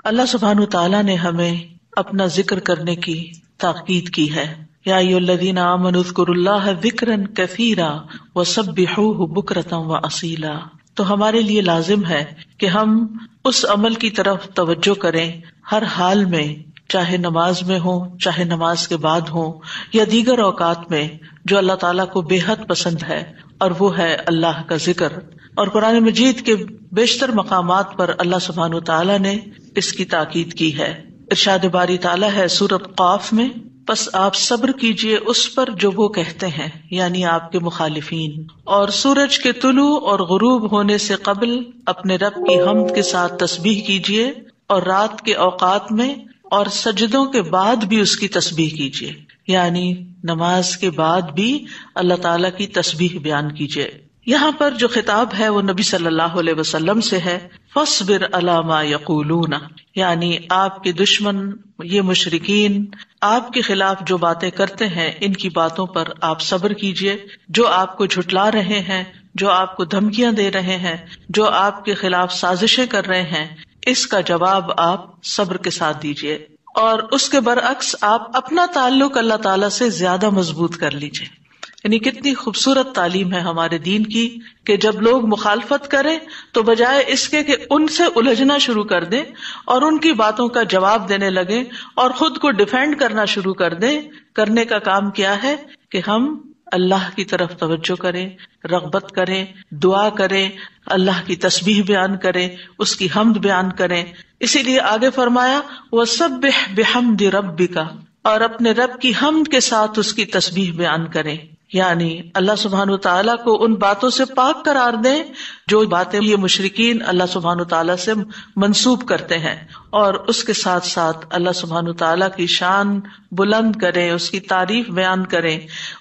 اللہ سبحانہ تعالیٰ نے ہمیں اپنا ذکر کرنے کی تاکید کی ہے. یا ایھا الذین آمنوا اذکروا اللہ ذکرا کثیرا وسبحوہ بکرۃ واصیلا. تو ہمارے لیے لازم ہے کہ ہم اس عمل کی طرف توجہ کریں ہر حال میں، چاہے نماز میں ہو، چاہے نماز کے بعد ہو، یا دیگر اوقات میں، جو اللہ تعالیٰ کو بے حد پسند ہے، اور وہ ہے اللہ کا ذکر. اور قرآن مجید کے بیشتر مقامات پر اللہ سبحانہ وتعالیٰ نے اس کی تاکید کی ہے. ارشاد باری تعالیٰ ہے سورۃ قاف میں، پس آپ صبر کیجئے اس پر جو وہ کہتے ہیں، یعنی آپ کے مخالفین، اور سورج کے طلوع اور غروب ہونے سے قبل اپنے رب کی حمد کے ساتھ تسبیح کیجئے، اور رات کے اوقات میں اور سجدوں کے بعد بھی اس کی تسبیح کیجئے، یعنی نماز کے بعد بھی اللہ تعالیٰ کی تسبیح بیان کیجئے. یہاں پر جو خطاب ہے وہ نبی صلی اللہ علیہ وسلم سے ہے. فاصبر علی ما یقولون، یعنی آپ کے دشمن یہ مشرکین آپ کے خلاف جو باتیں کرتے ہیں، ان کی باتوں پر آپ صبر کیجئے. جو آپ کو جھٹلا رہے ہیں، جو آپ کو دھمکیاں دے رہے ہیں، جو آپ کے خلاف سازشیں کر رہے ہیں، اس کا جواب آپ صبر کے ساتھ دیجئے. اور اس کے برعکس آپ اپنا تعلق اللہ تعالیٰ سے زیادہ مضبوط کر لیجئے. یعنی کتنی خوبصورت تعلیم ہے ہمارے دین کی کہ جب لوگ مخالفت کریں تو بجائے اس کے کہ ان سے الجھنا شروع کر دیں اور ان کی باتوں کا جواب دینے لگیں اور خود کو ڈیفینڈ کرنا شروع کر دیں، کرنے کا کام کیا ہے کہ ہم اللہ کی طرف توجہ کریں، رغبت کریں، دعا کریں، اللہ کی تسبیح بیان کریں، اس کی حمد بیان کریں. اسی لیے آگے فرمایا وَسَبِّحْ بِحَمْدِ رَبِّكَ، اور اپنے رب کی حمد کے ساتھ اس کی تسبیح بیان کریں. یعنی اللہ سبحانہ وتعالیٰ کو ان باتوں سے پاک قرار دیں جو باتیں یہ مشرکین اللہ سبحانہ وتعالیٰ سے منسوب کرتے ہیں، اور اس کے ساتھ ساتھ اللہ سبحانہ وتعالیٰ کی شان بلند کریں، اس کی تعریف بیان کریں،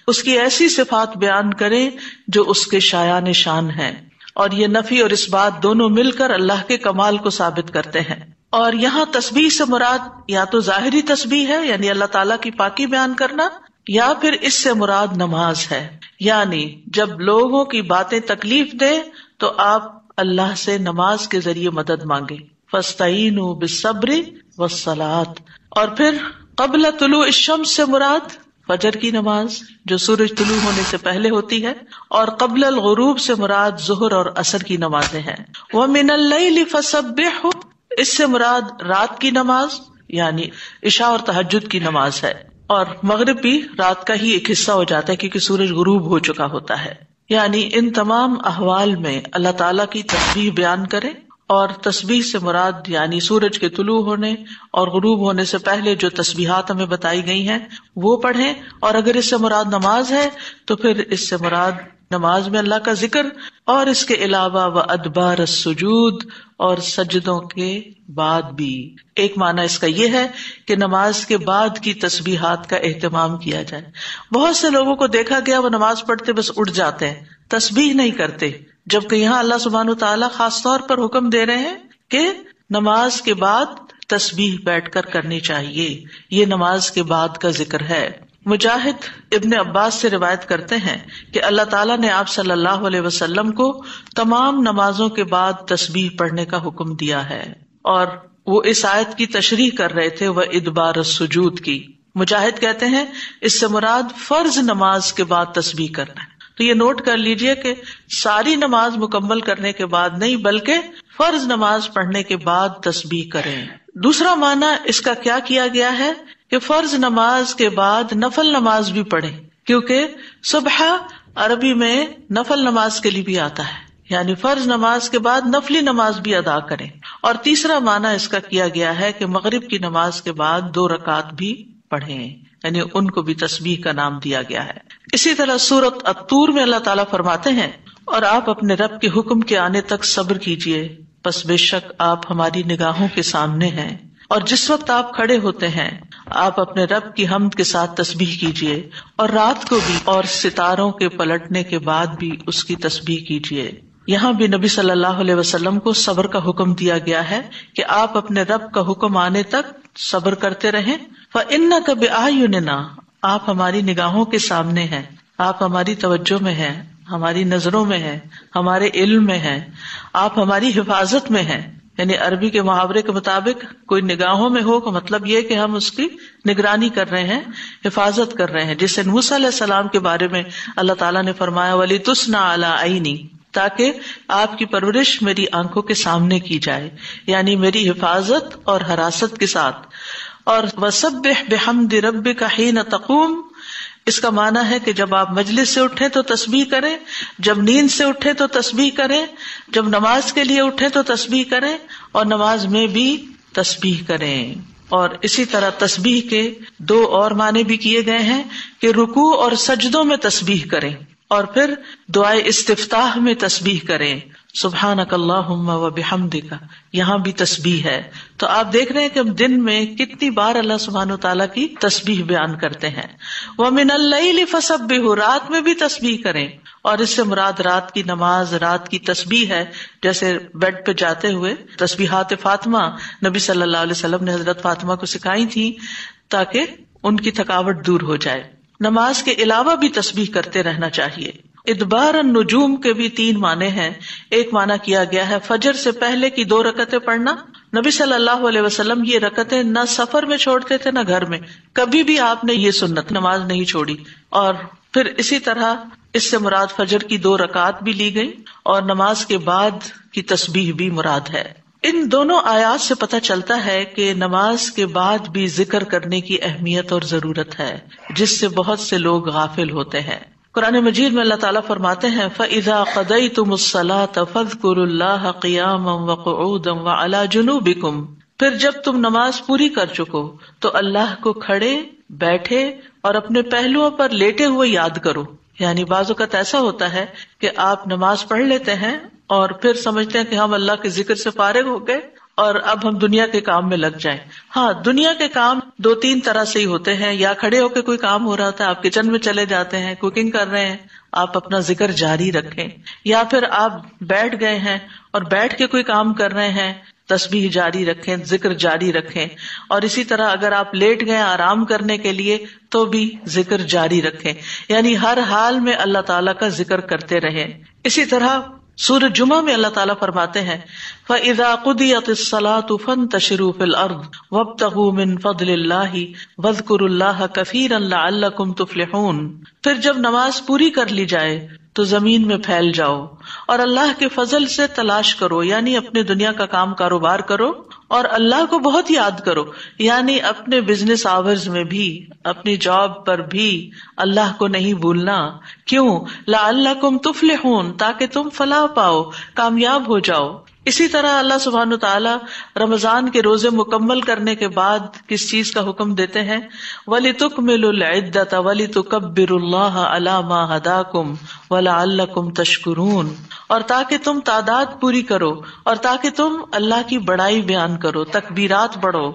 اس کی ایسی صفات بیان کریں جو اس کے شایان شان ہیں. اور یہ نفی اور اس بات دونوں مل کر اللہ کے کمال کو ثابت کرتے ہیں. اور یہاں تسبیح سے مراد یا تو ظاہری تسبیح ہے، یعنی اللہ تعالیٰ کی پاکی بیان کرنا، یا پھر اس سے مراد نماز ہے. یعنی جب لوگوں کی باتیں تکلیف دے تو آپ اللہ سے نماز کے ذریعے مدد مانگے. فاستعینوا بالصبر والصلاۃ. اور پھر قبل طلوع الشمس سے مراد فجر کی نماز جو سورج طلوع ہونے سے پہلے ہوتی ہے، اور قبل الغروب سے مراد ظہر اور عصر کی نمازیں ہیں. ومن اللیل فسبحہ، اس سے مراد رات کی نماز یعنی عشاء اور تہجد کی نماز ہے. اور مغرب بھی رات کا ہی ایک حصہ ہو جاتا ہے کیونکہ سورج غروب ہو چکا ہوتا ہے. یعنی ان تمام احوال میں اللہ تعالیٰ کی تسبیح بیان کریں، اور تسبیح سے مراد یعنی سورج کے طلوع ہونے اور غروب ہونے سے پہلے جو تسبیحات ہمیں بتائی گئی ہیں وہ پڑھیں. اور اگر اس سے مراد نماز ہے تو پھر اس سے مراد نماز میں اللہ کا ذکر، اور اس کے علاوہ وادبار السجود، اور سجدوں کے بعد بھی. ایک معنی اس کا یہ ہے کہ نماز کے بعد کی تسبیحات کا اہتمام کیا جائے. بہت سے لوگوں کو دیکھا گیا وہ نماز پڑھتے بس اٹھ جاتے ہیں، تسبیح نہیں کرتے، جبکہ یہاں اللہ سبحانہ وتعالیٰ خاص طور پر حکم دے رہے ہیں کہ نماز کے بعد تسبیح بیٹھ کر کرنی چاہیے. یہ نماز کے بعد کا ذکر ہے. مجاہد ابن عباس سے روایت کرتے ہیں کہ اللہ تعالیٰ نے آپ صلی اللہ علیہ وسلم کو تمام نمازوں کے بعد تسبیح پڑھنے کا حکم دیا ہے، اور وہ اس آیت کی تشریح کر رہے تھے وہ ادبار السجود کی. مجاہد کہتے ہیں اس سے مراد فرض نماز کے بعد تسبیح کرنا ہے. تو یہ نوٹ کر لیجئے کہ ساری نماز مکمل کرنے کے بعد نہیں بلکہ فرض نماز پڑھنے کے بعد تسبیح کریں. دوسرا معنی اس کا کیا کیا گیا ہے کہ فرض نماز کے بعد نفل نماز بھی پڑھیں، کیونکہ صبح عربی میں نفل نماز کے لیے بھی آتا ہے، یعنی فرض نماز کے بعد نفلی نماز بھی ادا کریں. اور تیسرا معنی اس کا کیا گیا ہے کہ مغرب کی نماز کے بعد 2 رکعت بھی پڑھیں، یعنی ان کو بھی تسبیح کا نام دیا گیا ہے. اسی طرح سورۃ الطور میں اللہ تعالیٰ فرماتے ہیں اور آپ اپنے رب کے حکم کے آنے تک صبر کیجئے، پس بے شک آپ ہماری نگاہوں کے سامنے ہیں. اور جس وقت آپ کھڑے ہوتے ہیں آپ اپنے رب کی حمد کے ساتھ تسبیح کیجئے، اور رات کو بھی اور ستاروں کے پلٹنے کے بعد بھی اس کی تسبیح کیجئے. یہاں بھی نبی صلی اللہ علیہ وسلم کو صبر کا حکم دیا گیا ہے کہ آپ اپنے رب کا حکم آنے تک صبر کرتے رہیں. فَإِنَّكَ بِأَعْيُنِنَا، آپ ہماری نگاہوں کے سامنے ہیں، آپ ہماری توجہ میں ہیں، ہماری نظروں میں ہیں، ہمارے علم میں ہیں، آپ ہماری حفاظت میں ہیں. یعنی عربی کے محاورے کے مطابق کوئی نگاہوں میں ہو کا مطلب یہ کہ ہم اس کی نگرانی کر رہے ہیں، حفاظت کر رہے ہیں. جیسے موسیٰ علیہ السلام کے بارے میں اللہ تعالیٰ نے فرمایا وَلِتُصْنَعَ عَلَىٰ عَيْنِي، تاکہ آپ کی پرورش میری آنکھوں کے سامنے کی جائے، یعنی میری حفاظت اور حراست کے ساتھ. اور وَسَبِّحْ بِحَمْدِ رَبِّكَ حِينَ تَقُومُ، اس کا معنی ہے کہ جب آپ مجلس سے اٹھیں تو تسبیح کریں، جب نیند سے اٹھیں تو تسبیح کریں، جب نماز کے لیے اٹھیں تو تسبیح کریں، اور نماز میں بھی تسبیح کریں. اور اسی طرح تسبیح کے دو اور معنی بھی کیے گئے ہیں کہ رکوع اور سجدوں میں تسبیح کریں، اور پھر دعائے استفتاح میں تسبیح کریں، سبحانک اللہم و بحمدک، یہاں بھی تسبیح ہے. تو آپ دیکھ رہے ہیں کہ ہم دن میں کتنی بار اللہ سبحانہ وتعالیٰ کی تسبیح بیان کرتے ہیں. وَمِنَ اللَّيْلِ فَسَبِّحُ، رات میں بھی تسبیح کریں، اور اس سے مراد رات کی نماز، رات کی تسبیح ہے. جیسے بیڈ پہ جاتے ہوئے تسبیحات فاطمہ نبی صلی اللہ علیہ وسلم نے حضرت فاطمہ کو سکھائی تھی تاکہ ان کی تھکاوٹ دور ہو جائے. نماز کے علاوہ بھی تسبیح کرتے رہنا چاہیے. ادبار النجوم کے بھی 3 معنی ہیں. ایک معنی کیا گیا ہے فجر سے پہلے کی 2 رکعتیں پڑھنا. نبی صلی اللہ علیہ وسلم یہ رکعتیں نہ سفر میں چھوڑتے تھے نہ گھر میں، کبھی بھی آپ نے یہ سنت نماز نہیں چھوڑی. اور پھر اسی طرح اس سے مراد فجر کی 2 رکعات بھی لی گئی، اور نماز کے بعد کی تسبیح بھی مراد ہے. ان دونوں آیات سے پتہ چلتا ہے کہ نماز کے بعد بھی ذکر کرنے کی اہمیت اور ضرورت ہے، جس سے بہت سے لوگ غافل ہوتے ہیں. قرآن مجید میں اللہ تعالیٰ فرماتے ہیں فَإِذَا قَضَيْتُمُ الصَّلَاةَ فَاذْكُرُوا اللَّهَ قِيَامًا وَقُعُودًا وَعَلَى جُنُوبِكُمْ، پھر جب تم نماز پوری کر چکو تو اللہ کو کھڑے، بیٹھے اور اپنے پہلوؤں پر لیٹے ہوئے یاد کرو. یعنی بعض اوقات ایسا ہوتا ہے کہ آپ نماز پڑھ لیتے ہیں اور پھر سمجھتے ہیں کہ ہم اللہ کے ذکر سے فارغ ہو گئے اور اب ہم دنیا کے کام میں لگ جائیں. ہاں، دنیا کے کام 2-3 طرح سے ہی ہوتے ہیں. یا کھڑے ہو کے کوئی کام ہو رہا ہوتا ہے، آپ کچن میں چلے جاتے ہیں، کوکنگ کر رہے ہیں، آپ اپنا ذکر جاری رکھیں. یا پھر آپ بیٹھ گئے ہیں اور بیٹھ کے کوئی کام کر رہے ہیں، تسبیح جاری رکھیں، ذکر جاری رکھیں. اور اسی طرح اگر آپ لیٹ گئے آرام کرنے کے لیے تو بھی ذکر جاری رکھیں. یعنی ہر حال میں اللہ تعالیٰ کا ذکر کرتے رہیں. اسی طرح سورہ جمعہ میں اللہ تعالیٰ فرماتے ہیں فَإِذَا قُضِيَتِ الصَّلَاةُ فَانتَشِرُوا فِي الْأَرْضِ وَابْتَغُوا مِن فَضْلِ اللَّهِ وَاذْكُرُوا اللَّهَ كَثِيرًا لَعَلَّكُمْ تُفْلِحُونَ. پھر جب نماز پوری کر لی جائے تو زمین میں پھیل جاؤ اور اللہ کے فضل سے تلاش کرو، یعنی اپنے دنیا کا کام کاروبار کرو اور اللہ کو بہت یاد کرو. یعنی اپنے بزنس آورز میں بھی، اپنی جاب پر بھی اللہ کو نہیں بھولنا. کیوں؟ لعلکم تفلحون، تاکہ تم فلاح پاؤ، کامیاب ہو جاؤ. اسی طرح اللہ سبحانہ تعالیٰ رمضان کے روزے مکمل کرنے کے بعد کس چیز کا حکم دیتے ہیں؟ وَلِتُكْمِلُوا الْعِدَّةَ وَلِتُكَبِّرُوا اللَّهَ عَلَى مَا هَدَاكُمْ وَلَعَلَّكُمْ تَشْكُرُونَ، اور تاکہ تم تعداد پوری کرو اور تاکہ تم اللہ کی بڑائی بیان کرو، تکبیرات پڑھو،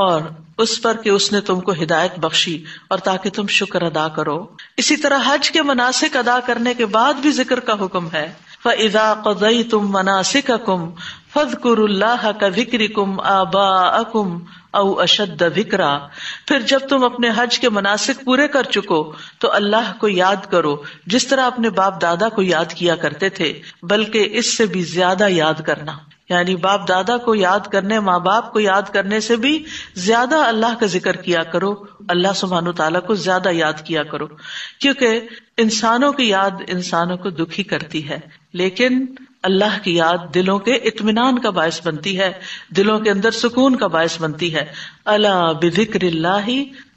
اور اس پر کہ اس نے تم کو ہدایت بخشی، اور تاکہ تم شکر ادا کرو. اسی طرح حج کے مناسک ادا کرنے کے بعد بھی ذکر کا حکم ہے. فَإِذَا قَضَيْتُم مَّنَاسِكَكُمْ فَاذْكُرُوا اللَّهَ كَذِكْرِكُمْ آبَاءَكُمْ أَوْ أَشَدَّ ذِكْرًا. پھر جب تم اپنے حج کے مناسک پورے کر چکو تو اللہ کو یاد کرو جس طرح اپنے باپ دادا کو یاد کیا کرتے تھے، بلکہ اس سے بھی زیادہ یاد کرنا. یعنی باپ دادا کو یاد کرنے، ماں باپ کو یاد کرنے سے بھی زیادہ اللہ کا ذکر کیا کرو، اللہ سبحانہ تعالیٰ کو زیادہ یاد کیا کرو. کیونکہ انسانوں کی یاد انسانوں کو دکھی کرتی ہے، لیکن اللہ کی یاد دلوں کے اطمینان کا باعث بنتی ہے، دلوں کے اندر سکون کا باعث بنتی ہے. الا بذکر اللہ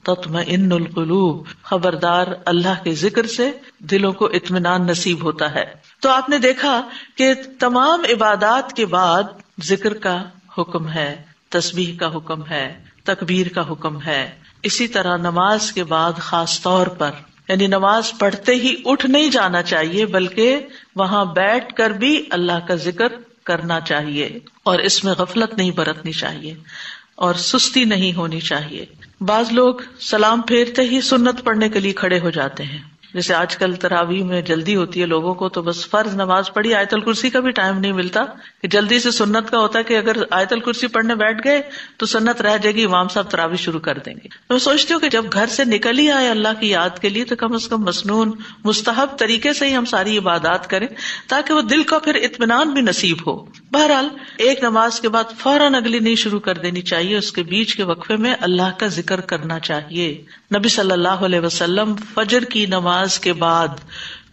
تطمئن القلوب، خبردار اللہ کے ذکر سے دلوں کو اطمینان نصیب ہوتا ہے. تو آپ نے دیکھا کہ تمام عبادات کے بعد ذکر کا حکم ہے، تسبیح کا حکم ہے، تکبیر کا حکم ہے. اسی طرح نماز کے بعد خاص طور پر، یعنی نماز پڑھتے ہی اٹھ نہیں جانا چاہیے، بلکہ وہاں بیٹھ کر بھی اللہ کا ذکر کرنا چاہیے، اور اس میں غفلت نہیں برتنی چاہیے اور سستی نہیں ہونی چاہیے. بعض لوگ سلام پھیرتے ہی سنت پڑھنے کے لیے کھڑے ہو جاتے ہیں، جیسے آج کل تراویح میں جلدی ہوتی ہے لوگوں کو، تو بس فرض نماز پڑھی، آیت الکرسی کا بھی ٹائم نہیں ملتا کہ جلدی سے سنت کا ہوتا ہے کہ اگر آیت الکرسی پڑھنے بیٹھ گئے تو سنت رہ جائے گی، امام صاحب تراویح شروع کر دیں گے. میں سوچتی ہوں کہ جب گھر سے نکل ہی آئے اللہ کی یاد کے لیے تو کم از کم مسنون مستحب طریقے سے ہی ہم ساری عبادات کریں تاکہ وہ دل کو پھر اطمینان بھی نصیب ہو. بہرحال ایک نماز کے بعد فوراً اگلی نہیں شروع کر دینی چاہیے، اس کے بیچ کے وقفے میں اللہ کا ذکر کرنا چاہیے. نبی صلی اللہ علیہ وسلم فجر کی نماز کے بعد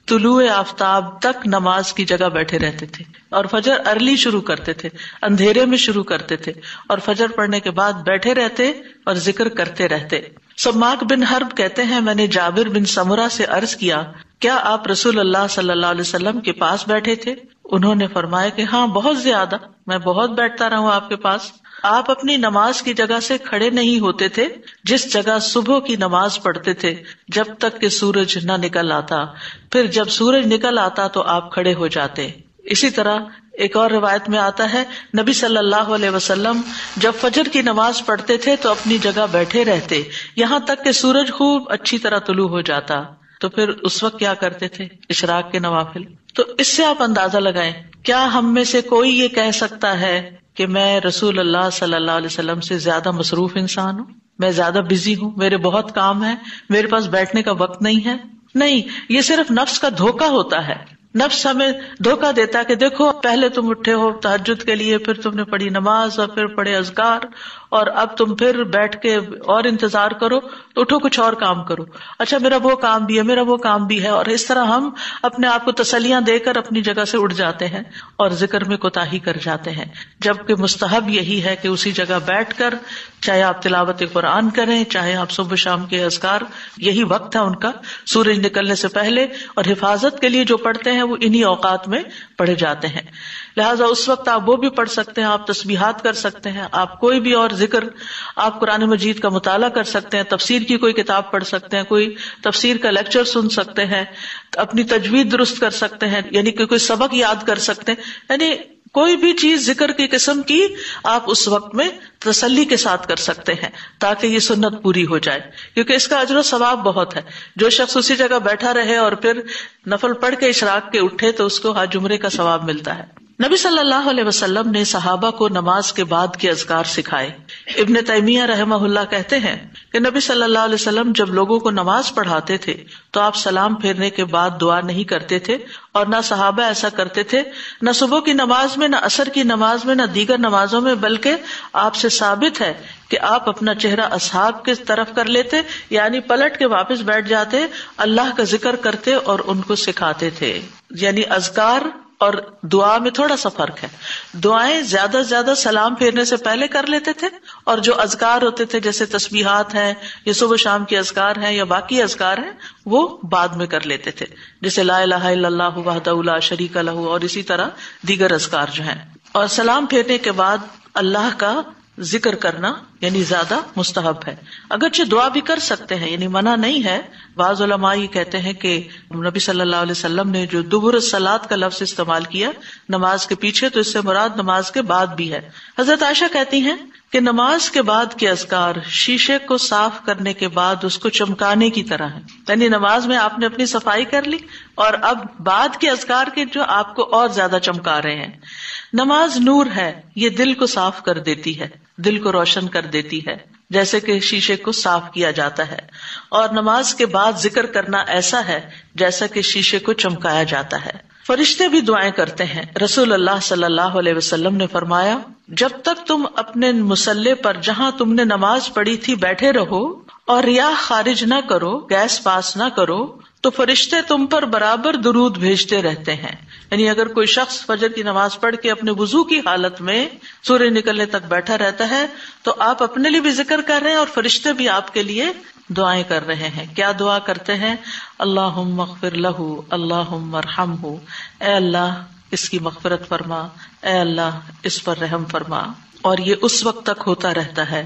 طلوع آفتاب تک نماز کی جگہ بیٹھے رہتے تھے، اور فجر ارلی شروع کرتے تھے، اندھیرے میں شروع کرتے تھے، اور فجر پڑھنے کے بعد بیٹھے رہتے اور ذکر کرتے رہتے. سماک بن حرب کہتے ہیں میں نے جابر بن سمرہ سے عرض کیا کیا آپ رسول اللہ صلی اللہ علیہ وسلم کے پاس بیٹھے تھے؟ انہوں نے فرمایا کہ ہاں بہت زیادہ، میں بہت بیٹھتا رہا ہوں آپ کے پاس. آپ اپنی نماز کی جگہ سے کھڑے نہیں ہوتے تھے جس جگہ صبح کی نماز پڑھتے تھے جب تک کہ سورج نہ نکل آتا، پھر جب سورج نکل آتا تو آپ کھڑے ہو جاتے. اسی طرح ایک اور روایت میں آتا ہے نبی صلی اللہ علیہ وسلم جب فجر کی نماز پڑھتے تھے تو اپنی جگہ بیٹھے رہتے یہاں تک کہ سورج خوب اچھی طرح طلوع ہو جاتا، تو پھر اس وقت کیا کرتے تھے؟ اشراق کے نوافل. تو اس سے آپ اندازہ لگائیں کیا ہم میں سے کوئی یہ کہہ سکتا ہے کہ میں رسول اللہ صلی اللہ علیہ وسلم سے زیادہ مصروف انسان ہوں، میں زیادہ بزی ہوں، میرے بہت کام ہے، میرے پاس بیٹھنے کا وقت نہیں ہے؟ نہیں، یہ صرف نفس کا دھوکہ ہوتا ہے. نفس ہمیں دھوکہ دیتا ہے کہ دیکھو پہلے تم اٹھے ہو تہجد کے لیے، پھر تم نے پڑھی نماز اور پھر پڑھے اذکار، اور اب تم پھر بیٹھ کے اور انتظار کرو، تو اٹھو کچھ اور کام کرو، اچھا میرا وہ کام بھی ہے، میرا وہ کام بھی ہے. اور اس طرح ہم اپنے آپ کو تسلیاں دے کر اپنی جگہ سے اٹھ جاتے ہیں اور ذکر میں کوتاہی کر جاتے ہیں، جبکہ مستحب یہی ہے کہ اسی جگہ بیٹھ کر چاہے آپ تلاوت قرآن کریں، چاہے آپ صبح شام کے اذکار، یہی وقت ہے ان کا سورج نکلنے سے پہلے، اور حفاظت کے لیے جو پڑھتے ہیں وہ انہی اوقات میں پڑھے جاتے ہیں. لہٰذا اس وقت آپ وہ بھی پڑھ سکتے ہیں، آپ تسبیحات کر سکتے ہیں، آپ کوئی بھی اور ذکر، آپ قرآن مجید کا مطالعہ کر سکتے ہیں، تفسیر کی کوئی کتاب پڑھ سکتے ہیں، کوئی تفسیر کا لیکچر سن سکتے ہیں، اپنی تجوید درست کر سکتے ہیں، یعنی کہ کوئی سبق یاد کر سکتے ہیں. یعنی کوئی بھی چیز ذکر کی قسم کی آپ اس وقت میں تسلی کے ساتھ کر سکتے ہیں تاکہ یہ سنت پوری ہو جائے، کیونکہ اس کا اجر و ثواب بہت ہے. جو شخص اسی جگہ بیٹھا رہے اور پھر نفل پڑھ کے اشراق کے اٹھے تو اس کو حج عمرے کا ثواب ملتا ہے. نبی صلی اللہ علیہ وسلم نے صحابہ کو نماز کے بعد کے اذکار سکھائے. ابن تیمیہ رحمہ اللہ کہتے ہیں کہ نبی صلی اللہ علیہ وسلم جب لوگوں کو نماز پڑھاتے تھے تو آپ سلام پھیرنے کے بعد دعا نہیں کرتے تھے، اور نہ صحابہ ایسا کرتے تھے، نہ صبح کی نماز میں، نہ عصر کی نماز میں، نہ دیگر نمازوں میں، بلکہ آپ سے ثابت ہے کہ آپ اپنا چہرہ اصحاب کی طرف کر لیتے، یعنی پلٹ کے واپس بیٹھ جاتے، اللہ کا ذکر کرتے اور ان کو سکھاتے تھے. یعنی اذکار اور دعا میں تھوڑا سا فرق ہے. دعائیں زیادہ سے زیادہ سلام پھیرنے سے پہلے کر لیتے تھے، اور جو اذکار ہوتے تھے جیسے تسبیحات ہیں یا صبح شام کے اذکار ہیں یا باقی اذکار ہیں وہ بعد میں کر لیتے تھے، جیسے لا الہ الا اللہ وحدہ لا شریک لہ، اور اسی طرح دیگر اذکار جو ہیں. اور سلام پھیرنے کے بعد اللہ کا ذکر کرنا یعنی زیادہ مستحب ہے. اگرچہ دعا بھی کر سکتے ہیں، یعنی منع نہیں ہے. بعض علماء یہ کہتے ہیں کہ نبی صلی اللہ علیہ وسلم نے جو دبر الصلاۃ کا لفظ استعمال کیا نماز کے پیچھے، تو اس سے مراد نماز کے بعد بھی ہے. حضرت عائشہ کہتی ہیں کہ نماز کے بعد کے اذکار شیشے کو صاف کرنے کے بعد اس کو چمکانے کی طرح ہے. یعنی نماز میں آپ نے اپنی صفائی کر لی اور اب بعد کے اذکار کے جو آپ کو اور زیادہ چمکا رہے ہیں. نماز نور ہے، یہ دل کو صاف کر دیتی ہے، دل کو روشن کر دیتی ہے جیسے کہ شیشے کو صاف کیا جاتا ہے. اور نماز کے بعد ذکر کرنا ایسا ہے جیسا کہ شیشے کو چمکایا جاتا ہے. فرشتے بھی دعائیں کرتے ہیں. رسول اللہ صلی اللہ علیہ وسلم نے فرمایا جب تک تم اپنے مصلی پر جہاں تم نے نماز پڑھی تھی بیٹھے رہو اور ریاح خارج نہ کرو، گیس پاس نہ کرو، تو فرشتے تم پر برابر درود بھیجتے رہتے ہیں. یعنی اگر کوئی شخص فجر کی نماز پڑھ کے اپنے وضو کی حالت میں سورج نکلنے تک بیٹھا رہتا ہے تو آپ اپنے لیے بھی ذکر کر رہے ہیں اور فرشتے بھی آپ کے لیے دعائیں کر رہے ہیں. کیا دعا کرتے ہیں؟ اللہم اغفر لہ، اللہم ارحمہ، اے اللہ اس کی مغفرت فرما، اے اللہ اس پر رحم فرما. اور یہ اس وقت تک ہوتا رہتا ہے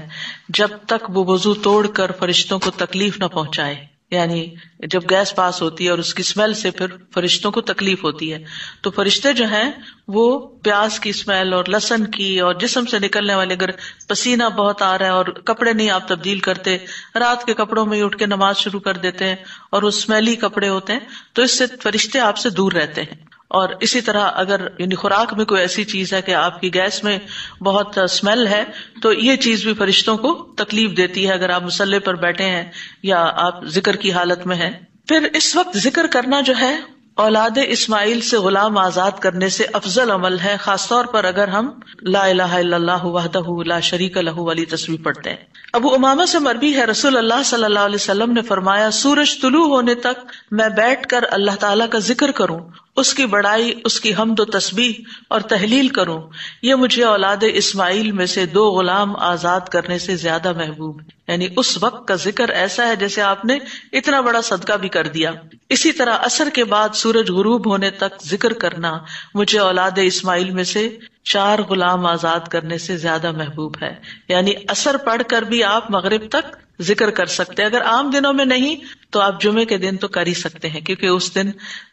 جب تک وہ وضو توڑ کر فرشتوں کو تکلیف نہ پہنچائے. یعنی جب گیس پاس ہوتی ہے اور اس کی اسمیل سے پھر فرشتوں کو تکلیف ہوتی ہے، تو فرشتے جو ہیں وہ پیاز کی اسمیل اور لہسن کی اور جسم سے نکلنے والے، اگر پسینہ بہت آ رہا ہے اور کپڑے نہیں آپ تبدیل کرتے، رات کے کپڑوں میں اٹھ کے نماز شروع کر دیتے ہیں اور وہ اسمیلی کپڑے ہوتے ہیں، تو اس سے فرشتے آپ سے دور رہتے ہیں. اور اسی طرح اگر یعنی خوراک میں کوئی ایسی چیز ہے کہ آپ کی گیس میں بہت اسمیل ہے، تو یہ چیز بھی فرشتوں کو تکلیف دیتی ہے اگر آپ مصلی پر بیٹھے ہیں یا آپ ذکر کی حالت میں ہیں. پھر اس وقت ذکر کرنا جو ہے اولاد اسماعیل سے غلام آزاد کرنے سے افضل عمل ہے، خاص طور پر اگر ہم لا الہ الا اللہ وحدہ لا شریک لہ والی تسبیح پڑھتے ہیں. ابو امامہ سے مروی ہے رسول اللہ صلی اللہ علیہ وسلم نے فرمایا، سورج طلوع ہونے تک میں بیٹھ کر اللہ تعالیٰ کا ذکر کروں، اس کی بڑائی، اس کی حمد و تسبیح اور تحلیل کروں، یہ مجھے اولاد اسماعیل میں سے 2 غلام آزاد کرنے سے زیادہ محبوب ہے. یعنی اس وقت کا ذکر ایسا ہے جیسے آپ نے اتنا بڑا صدقہ بھی کر دیا. اسی طرح عصر کے بعد سورج غروب ہونے تک ذکر کرنا مجھے اولاد اسماعیل میں سے 4 غلام آزاد کرنے سے زیادہ محبوب ہے. یعنی عصر پڑھ کر بھی آپ مغرب تک ذکر کر سکتے ہیں. اگر عام دنوں میں نہیں تو آپ جمعے کے دن تو کر ہی سکتے ہیں، کیونکہ اس دن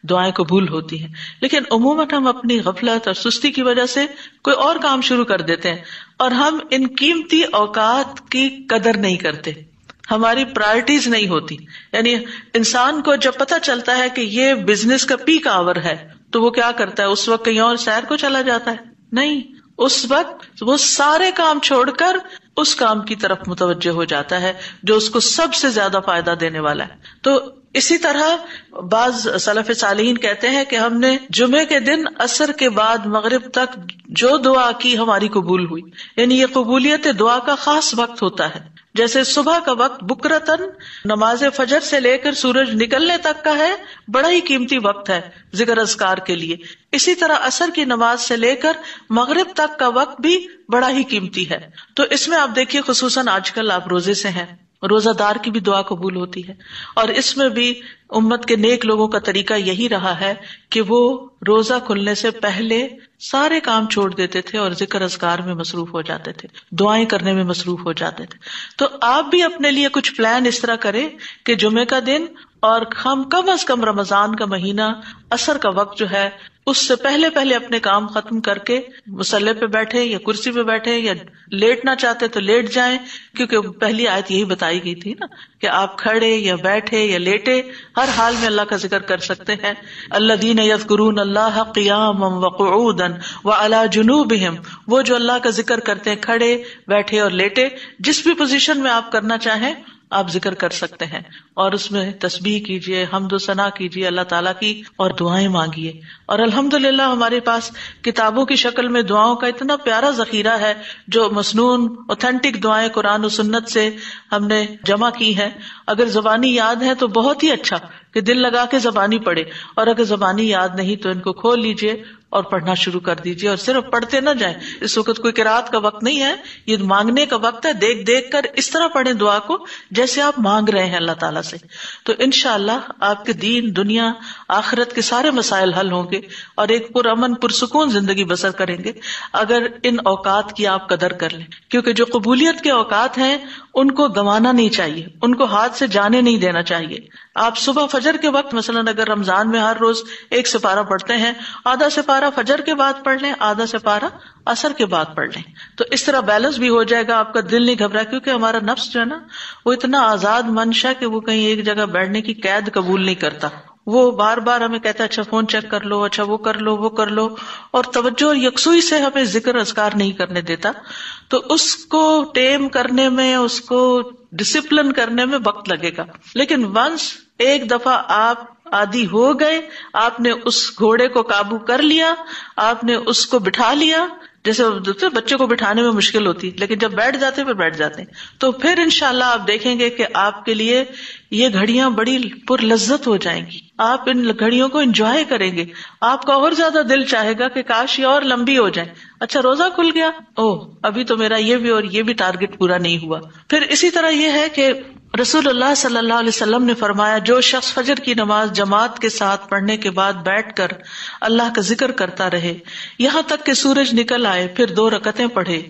دعائیں قبول ہوتی ہیں. لیکن عموماً ہم اپنی غفلت اور سستی کی وجہ سے کوئی اور کام شروع کر دیتے ہیں اور ہم ان قیمتی اوقات کی قدر نہیں کرتے، ہماری پرائرٹیز نہیں ہوتی. یعنی انسان کو جب پتہ چلتا ہے کہ یہ بزنس کا پیک آور ہے تو وہ کیا کرتا ہے؟ اس وقت کہیں اور سیر کو چلا جاتا ہے؟ نہیں، اس وقت وہ سارے کام چھوڑ کر اس کام کی طرف متوجہ ہو جاتا ہے جو اس کو سب سے زیادہ فائدہ دینے والا ہے. تو اسی طرح بعض سلف صالحین کہتے ہیں کہ ہم نے جمعے کے دن عصر کے بعد مغرب تک جو دعا کی ہماری قبول ہوئی. یعنی یہ قبولیت دعا کا خاص وقت ہوتا ہے. جیسے صبح کا وقت بکرتن نماز فجر سے لے کر سورج نکلنے تک کا ہے، بڑا ہی قیمتی وقت ہے ذکر اذکار کے لیے. اسی طرح عصر کی نماز سے لے کر مغرب تک کا وقت بھی بڑا ہی قیمتی ہے. تو اس میں آپ دیکھیے خصوصاً آج کل آپ روزے سے ہیں، روزہ دار کی بھی دعا قبول ہوتی ہے. اور اس میں بھی امت کے نیک لوگوں کا طریقہ یہی رہا ہے کہ وہ روزہ کھلنے سے پہلے سارے کام چھوڑ دیتے تھے اور ذکر اذکار میں مصروف ہو جاتے تھے، دعائیں کرنے میں مصروف ہو جاتے تھے. تو آپ بھی اپنے لیے کچھ پلان اس طرح کریں کہ جمعے کا دن اور ہم کم از کم رمضان کا مہینہ عصر کا وقت جو ہے اس سے پہلے اپنے کام ختم کر کے مصلی پہ بیٹھے یا کرسی پہ بیٹھے، یا لیٹنا چاہتے تو لیٹ جائیں، کیونکہ پہلی آیت یہی بتائی گئی تھی نا کہ آپ کھڑے یا بیٹھے یا لیٹے ہر حال میں اللہ کا ذکر کر سکتے ہیں. الذین یذکرون اللہ قیاما وقعودا وعلی جنوبہم، وہ جو اللہ کا ذکر کرتے ہیں کھڑے، بیٹھے اور لیٹے، جس بھی پوزیشن میں آپ کرنا چاہیں آپ ذکر کر سکتے ہیں. اور اس میں تسبیح کیجئے، حمد و ثنا کیجئے اللہ تعالیٰ کی، اور دعائیں مانگیے. اور الحمدللہ ہمارے پاس کتابوں کی شکل میں دعاؤں کا اتنا پیارا ذخیرہ ہے، جو مسنون اوتھینٹک دعائیں قرآن و سنت سے ہم نے جمع کی ہیں. اگر زبانی یاد ہے تو بہت ہی اچھا کہ دل لگا کے زبانی پڑھے، اور اگر زبانی یاد نہیں تو ان کو کھول لیجئے اور پڑھنا شروع کر دیجئے. اور صرف پڑھتے نہ جائیں، اس وقت کوئی قرات کا وقت نہیں ہے، یہ مانگنے کا وقت ہے. دیکھ دیکھ کر اس طرح پڑھیں دعا کو جیسے آپ مانگ رہے ہیں اللہ تعالیٰ سے. تو انشاءاللہ آپ کے دین، دنیا، آخرت کے سارے مسائل حل ہوں گے اور ایک پرامن پرسکون زندگی بسر کریں گے اگر ان اوقات کی آپ قدر کر لیں. کیونکہ جو قبولیت کے اوقات ہیں ان کو گنوانا نہیں چاہیے، ان کو ہاتھ سے جانے نہیں دینا چاہیے. آپ صبح فجر کے وقت مثلاً اگر رمضان میں ہر روز 1 سپارہ پڑھتے ہیں، آدھا سپارہ فجر کے بعد پڑھ لیں، آدھا سپارہ عصر کے بعد پڑھ لیں. تو اس طرح بیلنس بھی ہو جائے گا، آپ کا دل نہیں گھبرا. کیونکہ ہمارا نفس جو ہے نا وہ اتنا آزاد منش ہے کہ وہ کہیں ایک جگہ بیٹھنے کی قید قبول نہیں کرتا. وہ بار بار ہمیں کہتا ہے اچھا فون چیک کر لو، اچھا وہ کر لو، وہ کر لو، اور توجہ اور یکسوئی سے ہمیں ذکر اذکار نہیں کرنے دیتا. تو اس کو ٹیم کرنے میں، اس کو ڈسپلن کرنے میں وقت لگے گا. لیکن ونس ایک دفعہ آپ عادی ہو گئے، آپ نے اس گھوڑے کو قابو کر لیا، آپ نے اس کو بٹھا لیا. جیسے بچے کو بٹھانے میں مشکل ہوتی لیکن جب بیٹھ جاتے پھر بیٹھ جاتے ہیں. تو پھر انشاءاللہ آپ دیکھیں گے کہ آپ کے لیے یہ گھڑیاں بڑی پر لذت ہو جائیں گی. آپ ان گھڑیوں کو انجوائے کریں گے. آپ کا اور زیادہ دل چاہے گا کہ کاش یہ اور لمبی ہو جائے. اچھا روزہ کھل گیا، ابھی تو میرا یہ بھی اور یہ بھی ٹارگٹ پورا نہیں ہوا. پھر اسی طرح یہ ہے کہ رسول اللہ صلی اللہ علیہ وسلم نے فرمایا، جو شخص فجر کی نماز جماعت کے ساتھ پڑھنے کے بعد بیٹھ کر اللہ کا ذکر کرتا رہے یہاں تک کہ سورج نکل آئے، پھر 2 رکعتیں پڑھے،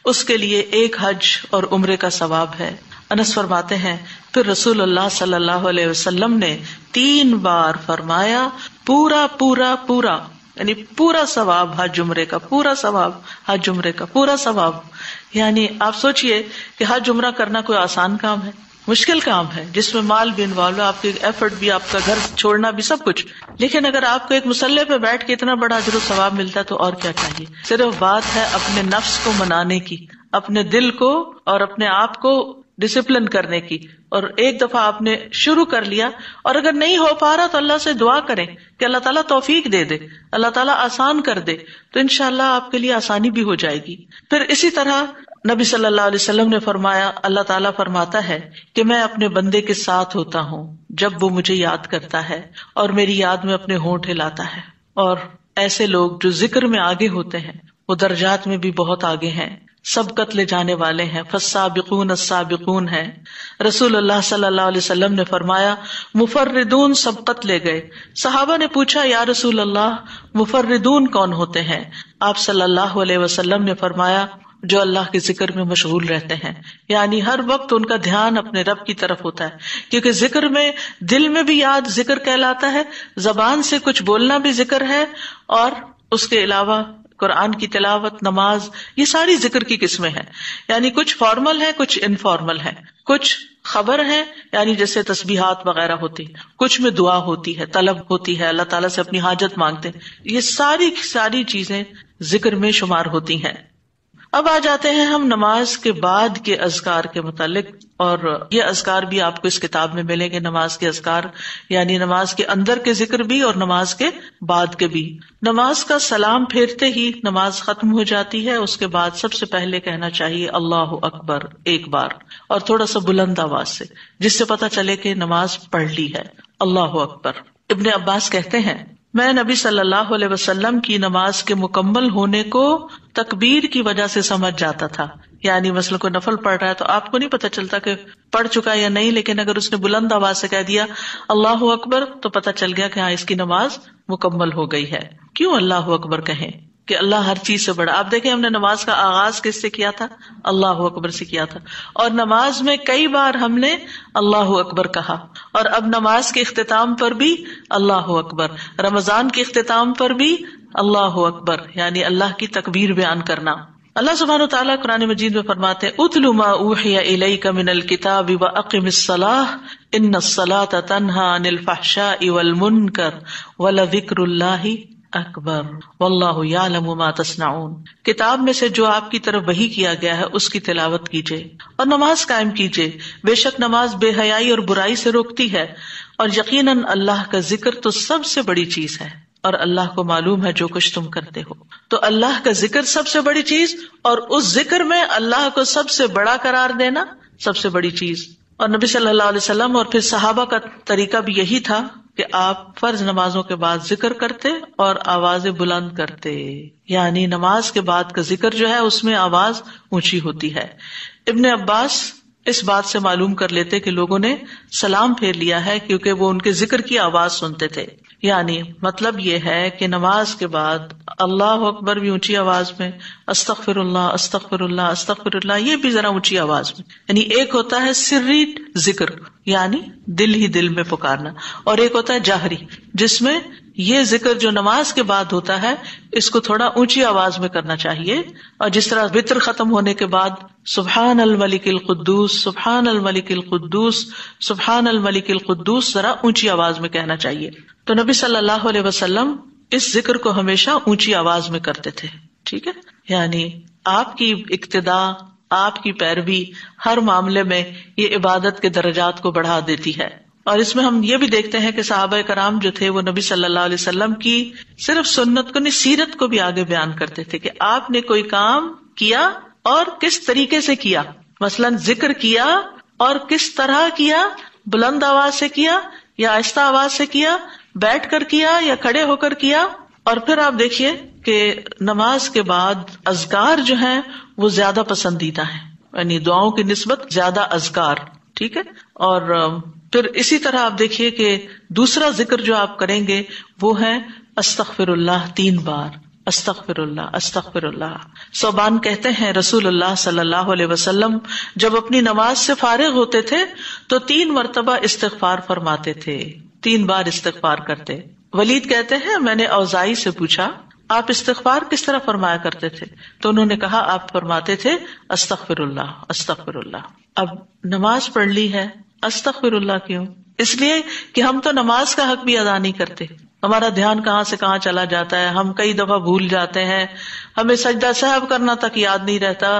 اس کے لیے 1 حج اور عمرے کا ثواب ہے. انس فرماتے ہیں پھر رسول اللہ صلی اللہ علیہ وسلم نے 3 بار فرمایا پورا پورا پورا، یعنی پورا ثواب حج عمرے کا، پورا ثواب حج عمرے کا، پورا ثواب. یعنی آپ سوچئے کہ حج عمرہ کرنا کوئی آسان کام ہے؟ مشکل کام ہے جس میں مال بھی انوالو ہے، آپ کے ایفرٹ بھی، آپ کا گھر چھوڑنا بھی، سب کچھ. لیکن اگر آپ کو ایک مصلی پہ بیٹھ کے اتنا بڑا اجر و ثواب ملتا ہے تو اور کیا چاہیے. صرف بات ہے اپنے نفس کو منانے کی، اپنے دل کو اور اپنے آپ کو ڈسپلن کرنے کی. اور ایک دفعہ آپ نے شروع کر لیا اور اگر نہیں ہو پا رہا تو اللہ سے دعا کریں کہ اللہ تعالیٰ توفیق دے دے، اللہ تعالیٰ آسان کر دے، تو انشاءاللہ آپ کے لیے آسانی بھی ہو جائے گی. پھر اسی طرح نبی صلی اللہ علیہ وسلم نے فرمایا، اللہ تعالیٰ فرماتا ہے کہ میں اپنے بندے کے ساتھ ہوتا ہوں جب وہ مجھے یاد کرتا ہے اور میری یاد میں اپنے ہونٹ ہلاتا ہے. اور ایسے لوگ جو ذکر میں آگے ہوتے ہیں وہ درجات میں بھی بہت آگے ہیں، سبقت لے جانے والے ہیں، فالسابقون السابقون ہیں. رسول اللہ صلی اللہ علیہ وسلم نے فرمایا مفردون سبقت لے گئے. صحابہ نے پوچھا یا رسول اللہ مفردون کون ہوتے ہیں؟ آپ صلی اللہ علیہ وسلم نے فرمایا جو اللہ کے ذکر میں مشغول رہتے ہیں، یعنی ہر وقت ان کا دھیان اپنے رب کی طرف ہوتا ہے، کیونکہ ذکر میں دل میں بھی یاد ذکر کہلاتا ہے، زبان سے کچھ بولنا بھی ذکر ہے، اور اس کے علاوہ قرآن کی تلاوت، نماز، یہ ساری ذکر کی قسمیں ہیں. یعنی کچھ فارمل ہے، کچھ انفارمل ہے، کچھ خبر ہے یعنی جیسے تسبیحات وغیرہ ہوتی، کچھ میں دعا ہوتی ہے، طلب ہوتی ہے، اللہ تعالیٰ سے اپنی حاجت مانگتے ہیں. یہ ساری چیزیں ذکر میں شمار ہوتی ہیں. اب آ جاتے ہیں ہم نماز کے بعد کے اذکار کے متعلق، اور یہ اذکار بھی آپ کو اس کتاب میں ملیں گے. نماز کے اذکار یعنی نماز کے اندر کے ذکر بھی اور نماز کے بعد کے بھی. نماز کا سلام پھیرتے ہی نماز ختم ہو جاتی ہے. اس کے بعد سب سے پہلے کہنا چاہیے اللہ اکبر ایک بار، اور تھوڑا سا بلند آواز سے، جس سے پتہ چلے کہ نماز پڑھ لی ہے. اللہ اکبر. ابن عباس کہتے ہیں میں نبی صلی اللہ علیہ وسلم کی نماز کے مکمل ہونے کو تکبیر کی وجہ سے سمجھ جاتا تھا. یعنی مثلا کوئی نفل پڑھ رہا ہے تو آپ کو نہیں پتہ چلتا کہ پڑھ چکا یا نہیں، لیکن اگر اس نے بلند آواز سے کہہ دیا اللہ اکبر تو پتہ چل گیا کہ ہاں اس کی نماز مکمل ہو گئی ہے. کیوں اللہ اکبر کہیں؟ کہ اللہ ہر چیز سے بڑا. آپ دیکھیں ہم نے نماز کا آغاز کس سے کیا تھا؟ اللہ اکبر سے کیا تھا، اور نماز میں کئی بار ہم نے اللہ اکبر کہا. اور اب نماز کے اختتام پر بھی اللہ اکبر، رمضان کے اختتام پر بھی اللہ اکبر، یعنی اللہ کی تکبیر بیان کرنا. اللہ سبحانہ وتعالیٰ قرآن مجید میں فرماتے ہیں اتل ما اوحی الیک من الکتاب واقم الصلاۃ ان الصلاۃ تنہی عن الفحشاء والمنکر ولذکر اللہ اکبر واللہ یعلم ما تصنعون. کتاب میں سے جو آپ کی طرف وحی کیا گیا ہے اس کی تلاوت کیجیے اور نماز قائم کیجیے، بے شک نماز بے حیائی اور برائی سے روکتی ہے، اور یقیناً اللہ کا ذکر تو سب سے بڑی چیز ہے، اور اللہ کو معلوم ہے جو کچھ تم کرتے ہو. تو اللہ کا ذکر سب سے بڑی چیز، اور اس ذکر میں اللہ کو سب سے بڑا قرار دینا سب سے بڑی چیز. اور نبی صلی اللہ علیہ وسلم اور پھر صحابہ کا طریقہ بھی یہی تھا کہ آپ فرض نمازوں کے بعد ذکر کرتے اور آوازیں بلند کرتے. یعنی نماز کے بعد کا ذکر جو ہے اس میں آواز اونچی ہوتی ہے. ابن عباس اس بات سے معلوم کر لیتے کہ لوگوں نے سلام پھیر لیا ہے کیونکہ وہ ان کے ذکر کی آواز سنتے تھے. یعنی مطلب یہ ہے کہ نماز کے بعد اللہ اکبر بھی اونچی آواز میں، استغفر اللہ استغفر اللہ استغفر اللہ یہ بھی ذرا اونچی آواز میں. یعنی ایک ہوتا ہے سری ذکر یعنی دل ہی دل میں پکارنا، اور ایک ہوتا ہے جاہری جس میں یہ ذکر جو نماز کے بعد ہوتا ہے اس کو تھوڑا اونچی آواز میں کرنا چاہیے. اور جس طرح وتر ختم ہونے کے بعد سبحان الملک القدوس سبحان الملک القدوس سبحان الملک القدوس ذرا اونچی آواز میں کہنا چاہیے. تو نبی صلی اللہ علیہ وسلم اس ذکر کو ہمیشہ اونچی آواز میں کرتے تھے. ٹھیک ہے، یعنی آپ کی اقتداء، آپ کی پیروی ہر معاملے میں یہ عبادت کے درجات کو بڑھا دیتی ہے. اور اس میں ہم یہ بھی دیکھتے ہیں کہ صحابہ کرام جو تھے وہ نبی صلی اللہ علیہ وسلم کی صرف سنت کو نہیں سیرت کو بھی آگے بیان کرتے تھے کہ آپ نے کوئی کام کیا اور کس طریقے سے کیا. مثلاً ذکر کیا اور کس طرح کیا، بلند آواز سے کیا یا آہستہ آواز سے کیا، بیٹھ کر کیا یا کھڑے ہو کر کیا. اور پھر آپ دیکھیے کہ نماز کے بعد اذکار جو ہیں وہ زیادہ پسندیدہ ہیں، یعنی دعاؤں کی نسبت زیادہ اذکار. ٹھیک ہے، اور پھر اسی طرح آپ دیکھیے کہ دوسرا ذکر جو آپ کریں گے وہ ہے استغفر اللہ 3 بار. استغفر اللہ استغفر اللہ. صوبان کہتے ہیں رسول اللہ صلی اللہ علیہ وسلم جب اپنی نماز سے فارغ ہوتے تھے تو 3 مرتبہ استغفار فرماتے تھے، 3 بار استغفار کرتے. ولید کہتے ہیں میں نے اوزائی سے پوچھا آپ استغفار کس طرح فرمایا کرتے تھے؟ تو انہوں نے کہا آپ فرماتے تھے استغفر اللہ استغفر اللہ. اب نماز پڑھ لی ہے، استغفر اللہ کیوں؟ اس لیے کہ ہم تو نماز کا حق بھی ادا نہیں کرتے. ہمارا دھیان کہاں سے کہاں چلا جاتا ہے، ہم کئی دفعہ بھول جاتے ہیں، ہمیں سجدہ سہو کرنا تک یاد نہیں رہتا،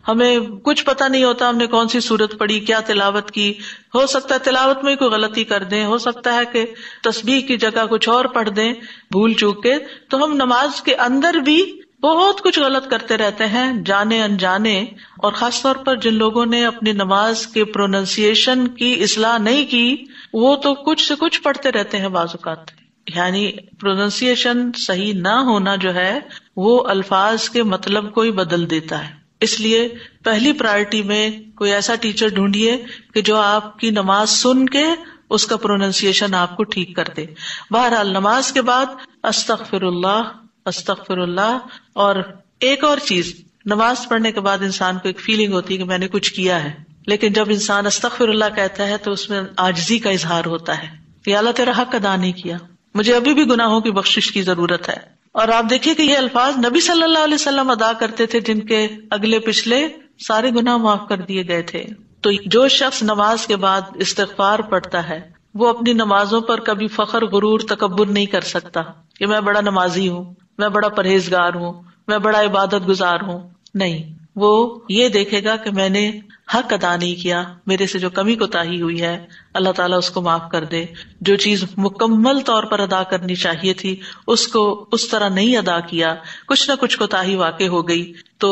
ہمیں کچھ پتہ نہیں ہوتا ہم نے کون سی سورت پڑھی، کیا تلاوت کی. ہو سکتا ہے تلاوت میں کوئی غلطی کر دیں، ہو سکتا ہے کہ تسبیح کی جگہ کچھ اور پڑھ دیں بھول چوک کے. تو ہم نماز کے اندر بھی بہت کچھ غلط کرتے رہتے ہیں جانے انجانے. اور خاص طور پر جن لوگوں نے اپنی نماز کے پروننسیشن کی اصلاح نہیں کی وہ تو کچھ سے کچھ پڑھتے رہتے ہیں بعض اوقات. یعنی پروننسیشن صحیح نہ ہونا جو ہے وہ الفاظ کے مطلب کو ہی بدل دیتا ہے. اس لیے پہلی پرائرٹی میں کوئی ایسا ٹیچر ڈھونڈیے کہ جو آپ کی نماز سن کے اس کا پروننسیشن آپ کو ٹھیک کر دے. بہرحال نماز کے بعد استغفر اللہ استغفر اللہ. اور ایک اور چیز، نماز پڑھنے کے بعد انسان کو ایک فیلنگ ہوتی ہے کہ میں نے کچھ کیا ہے، لیکن جب انسان استغفر اللہ کہتا ہے تو اس میں عاجزی کا اظہار ہوتا ہے کہ اللہ تیرا حق ادا نہیں کیا، مجھے ابھی بھی گناہوں کی بخشش کی ضرورت ہے. اور آپ دیکھیے کہ یہ الفاظ نبی صلی اللہ علیہ وسلم ادا کرتے تھے جن کے اگلے پچھلے سارے گناہ معاف کر دیے گئے تھے. تو جو شخص نماز کے بعد استغفار پڑھتا ہے وہ اپنی نمازوں پر کبھی فخر غرور تکبر نہیں کر سکتا کہ میں بڑا نمازی ہوں، میں بڑا پرہیزگار ہوں، میں بڑا عبادت گزار ہوں. نہیں، وہ یہ دیکھے گا کہ میں نے حق ادا نہیں کیا، میرے سے جو کمی کوتاہی ہوئی ہے اللہ تعالیٰ اس کو معاف کر دے. جو چیز مکمل طور پر ادا کرنی چاہیے تھی اس کو اس طرح نہیں ادا کیا، کچھ نہ کچھ کوتاہی واقع ہو گئی، تو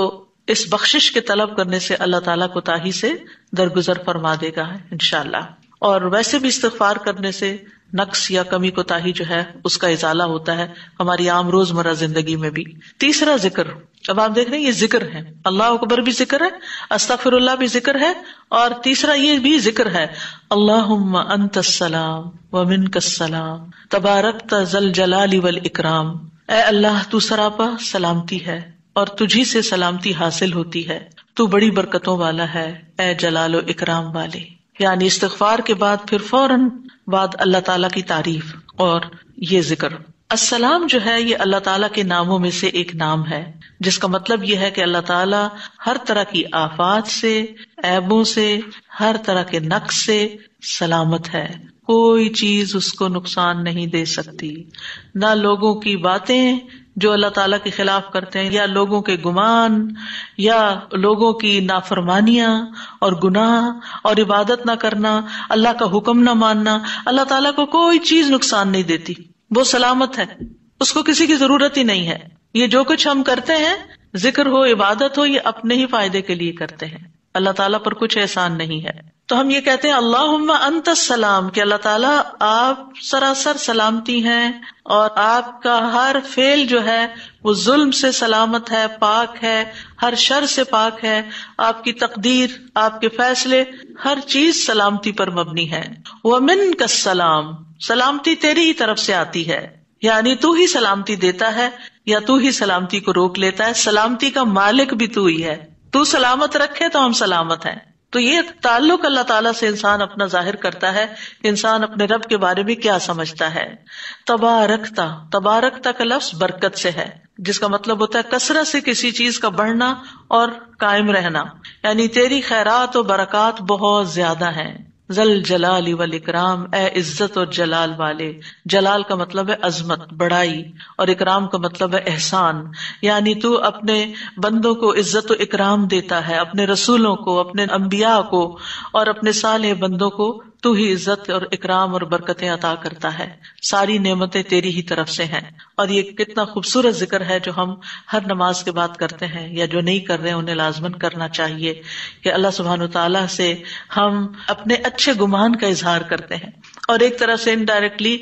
اس بخشش کے طلب کرنے سے اللہ تعالیٰ کوتاہی سے درگزر فرما دے گا انشاءاللہ. اور ویسے بھی استغفار کرنے سے نقص یا کمی کوتاہی جو ہے اس کا ازالہ ہوتا ہے ہماری عام روزمرہ زندگی میں بھی. تیسرا ذکر، اب آپ دیکھ رہے ہیں یہ ذکر ہے، اللہ اکبر بھی ذکر ہے، استغفر اللہ بھی ذکر ہے، اور تیسرا یہ بھی ذکر ہے اللہم انت السلام ومنک السلام تبارکت ذی الجلال والاکرام. اے اللہ تو سراپا سلامتی ہے اور تجھی سے سلامتی حاصل ہوتی ہے، تو بڑی برکتوں والا ہے اے جلال و اکرام والے. یعنی استغفار کے بعد پھر فوراً بعد اللہ تعالیٰ کی تعریف اور یہ ذکر. السلام جو ہے یہ اللہ تعالیٰ کے ناموں میں سے ایک نام ہے جس کا مطلب یہ ہے کہ اللہ تعالیٰ ہر طرح کی آفات سے، عیبوں سے، ہر طرح کے نقص سے سلامت ہے. کوئی چیز اس کو نقصان نہیں دے سکتی، نہ لوگوں کی باتیں جو اللہ تعالیٰ کے خلاف کرتے ہیں، یا لوگوں کے گمان، یا لوگوں کی نافرمانیاں اور گناہ اور عبادت نہ کرنا، اللہ کا حکم نہ ماننا. اللہ تعالیٰ کو کوئی چیز نقصان نہیں دیتی، وہ سلامت ہے، اس کو کسی کی ضرورت ہی نہیں ہے. یہ جو کچھ ہم کرتے ہیں، ذکر ہو عبادت ہو، یہ اپنے ہی فائدے کے لیے کرتے ہیں، اللہ تعالیٰ پر کچھ احسان نہیں ہے. تو ہم یہ کہتے ہیں اللہم انت السلام کہ اللہ تعالیٰ آپ سراسر سلامتی ہیں اور آپ کا ہر فعل جو ہے وہ ظلم سے سلامت ہے، پاک ہے، ہر شر سے پاک ہے. آپ کی تقدیر، آپ کے فیصلے، ہر چیز سلامتی پر مبنی ہے. ومنک السلام، سلامتی تیری ہی طرف سے آتی ہے، یعنی تو ہی سلامتی دیتا ہے یا تو ہی سلامتی کو روک لیتا ہے. سلامتی کا مالک بھی تو ہی ہے، تو سلامت رکھے تو ہم سلامت ہیں. تو یہ تعلق اللہ تعالیٰ سے انسان اپنا ظاہر کرتا ہے کہ انسان اپنے رب کے بارے میں کیا سمجھتا ہے. تبارکتا، تبارکتا کا لفظ برکت سے ہے جس کا مطلب ہوتا ہے کثرت سے کسی چیز کا بڑھنا اور قائم رہنا، یعنی تیری خیرات و برکات بہت زیادہ ہیں. ذل جلال والاکرام، اے عزت اور جلال والے. جلال کا مطلب ہے عظمت، بڑائی، اور اکرام کا مطلب ہے احسان. یعنی تو اپنے بندوں کو عزت و اکرام دیتا ہے، اپنے رسولوں کو، اپنے انبیاء کو اور اپنے صالح بندوں کو تو ہی عزت اور اکرام اور برکتیں عطا کرتا ہے. ساری نعمتیں تیری ہی طرف سے ہیں. اور یہ کتنا خوبصورت ذکر ہے جو ہم ہر نماز کے بعد کرتے ہیں، یا جو نہیں کر رہے انہیں لازماً کرنا چاہیے کہ اللہ سبحانہ وتعالیٰ سے ہم اپنے اچھے گمان کا اظہار کرتے ہیں اور ایک طرح سے انڈائریکٹلی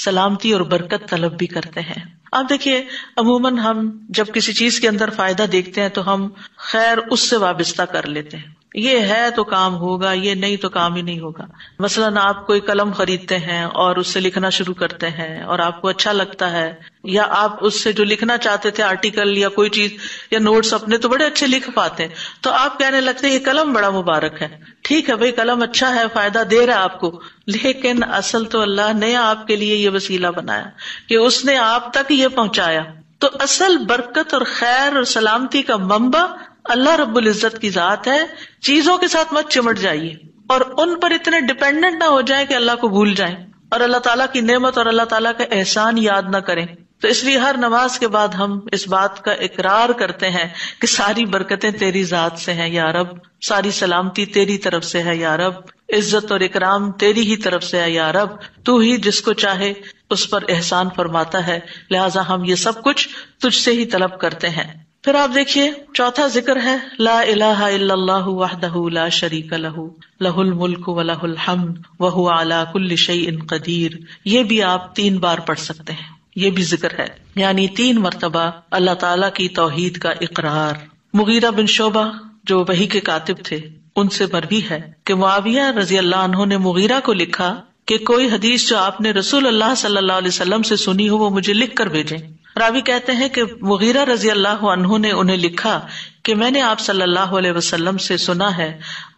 سلامتی اور برکت طلب بھی کرتے ہیں. آپ دیکھیے عموماً ہم جب کسی چیز کے اندر فائدہ دیکھتے ہیں تو ہم خیر اس سے وابستہ کر لیتے ہیں. یہ ہے تو کام ہوگا، یہ نہیں تو کام ہی نہیں ہوگا. مثلاً آپ کوئی قلم خریدتے ہیں اور اس سے لکھنا شروع کرتے ہیں اور آپ کو اچھا لگتا ہے، یا آپ اس سے جو لکھنا چاہتے تھے آرٹیکل یا کوئی چیز یا نوٹس اپنے تو بڑے اچھے لکھ پاتے ہیں، تو آپ کہنے لگتے ہیں یہ قلم بڑا مبارک ہے. ٹھیک ہے بھائی، قلم اچھا ہے، فائدہ دے رہا ہے آپ کو، لیکن اصل تو اللہ نے آپ کے لیے یہ وسیلہ بنایا کہ اس نے آپ تک یہ پہنچایا. تو اصل برکت اور خیر اور سلامتی کا منبع اللہ رب العزت کی ذات ہے. چیزوں کے ساتھ مت چمٹ جائیے اور ان پر اتنے ڈیپینڈنٹ نہ ہو جائیں کہ اللہ کو بھول جائیں اور اللہ تعالیٰ کی نعمت اور اللہ تعالیٰ کا احسان یاد نہ کریں. تو اس لیے ہر نماز کے بعد ہم اس بات کا اقرار کرتے ہیں کہ ساری برکتیں تیری ذات سے ہیں یا رب، ساری سلامتی تیری طرف سے ہے یا رب، عزت اور اکرام تیری ہی طرف سے ہے یا رب، تو ہی جس کو چاہے اس پر احسان فرماتا ہے، لہٰذا ہم یہ سب کچھ تجھ سے ہی طلب کرتے ہیں. پھر آپ دیکھیے چوتھا ذکر ہے لا الہ الا اللہ وحدہ لا شریک لہ لہ الملک ولہ الحمد وہو علی کل شیء قدیر. یہ بھی آپ 3 بار پڑھ سکتے ہیں، یہ بھی ذکر ہے، یعنی 3 مرتبہ اللہ تعالی کی توحید کا اقرار. مغیرہ بن شعبہ جو وحی کے کاتب تھے ان سے مروی ہے کہ معاویہ رضی اللہ عنہ نے مغیرہ کو لکھا کہ کوئی حدیث جو آپ نے رسول اللہ صلی اللہ علیہ وسلم سے سنی ہو وہ مجھے لکھ کر بھیجیں. راوی کہتے ہیں کہ مغیرہ رضی اللہ عنہ نے انہیں لکھا کہ میں نے آپ صلی اللہ علیہ وسلم سے سنا ہے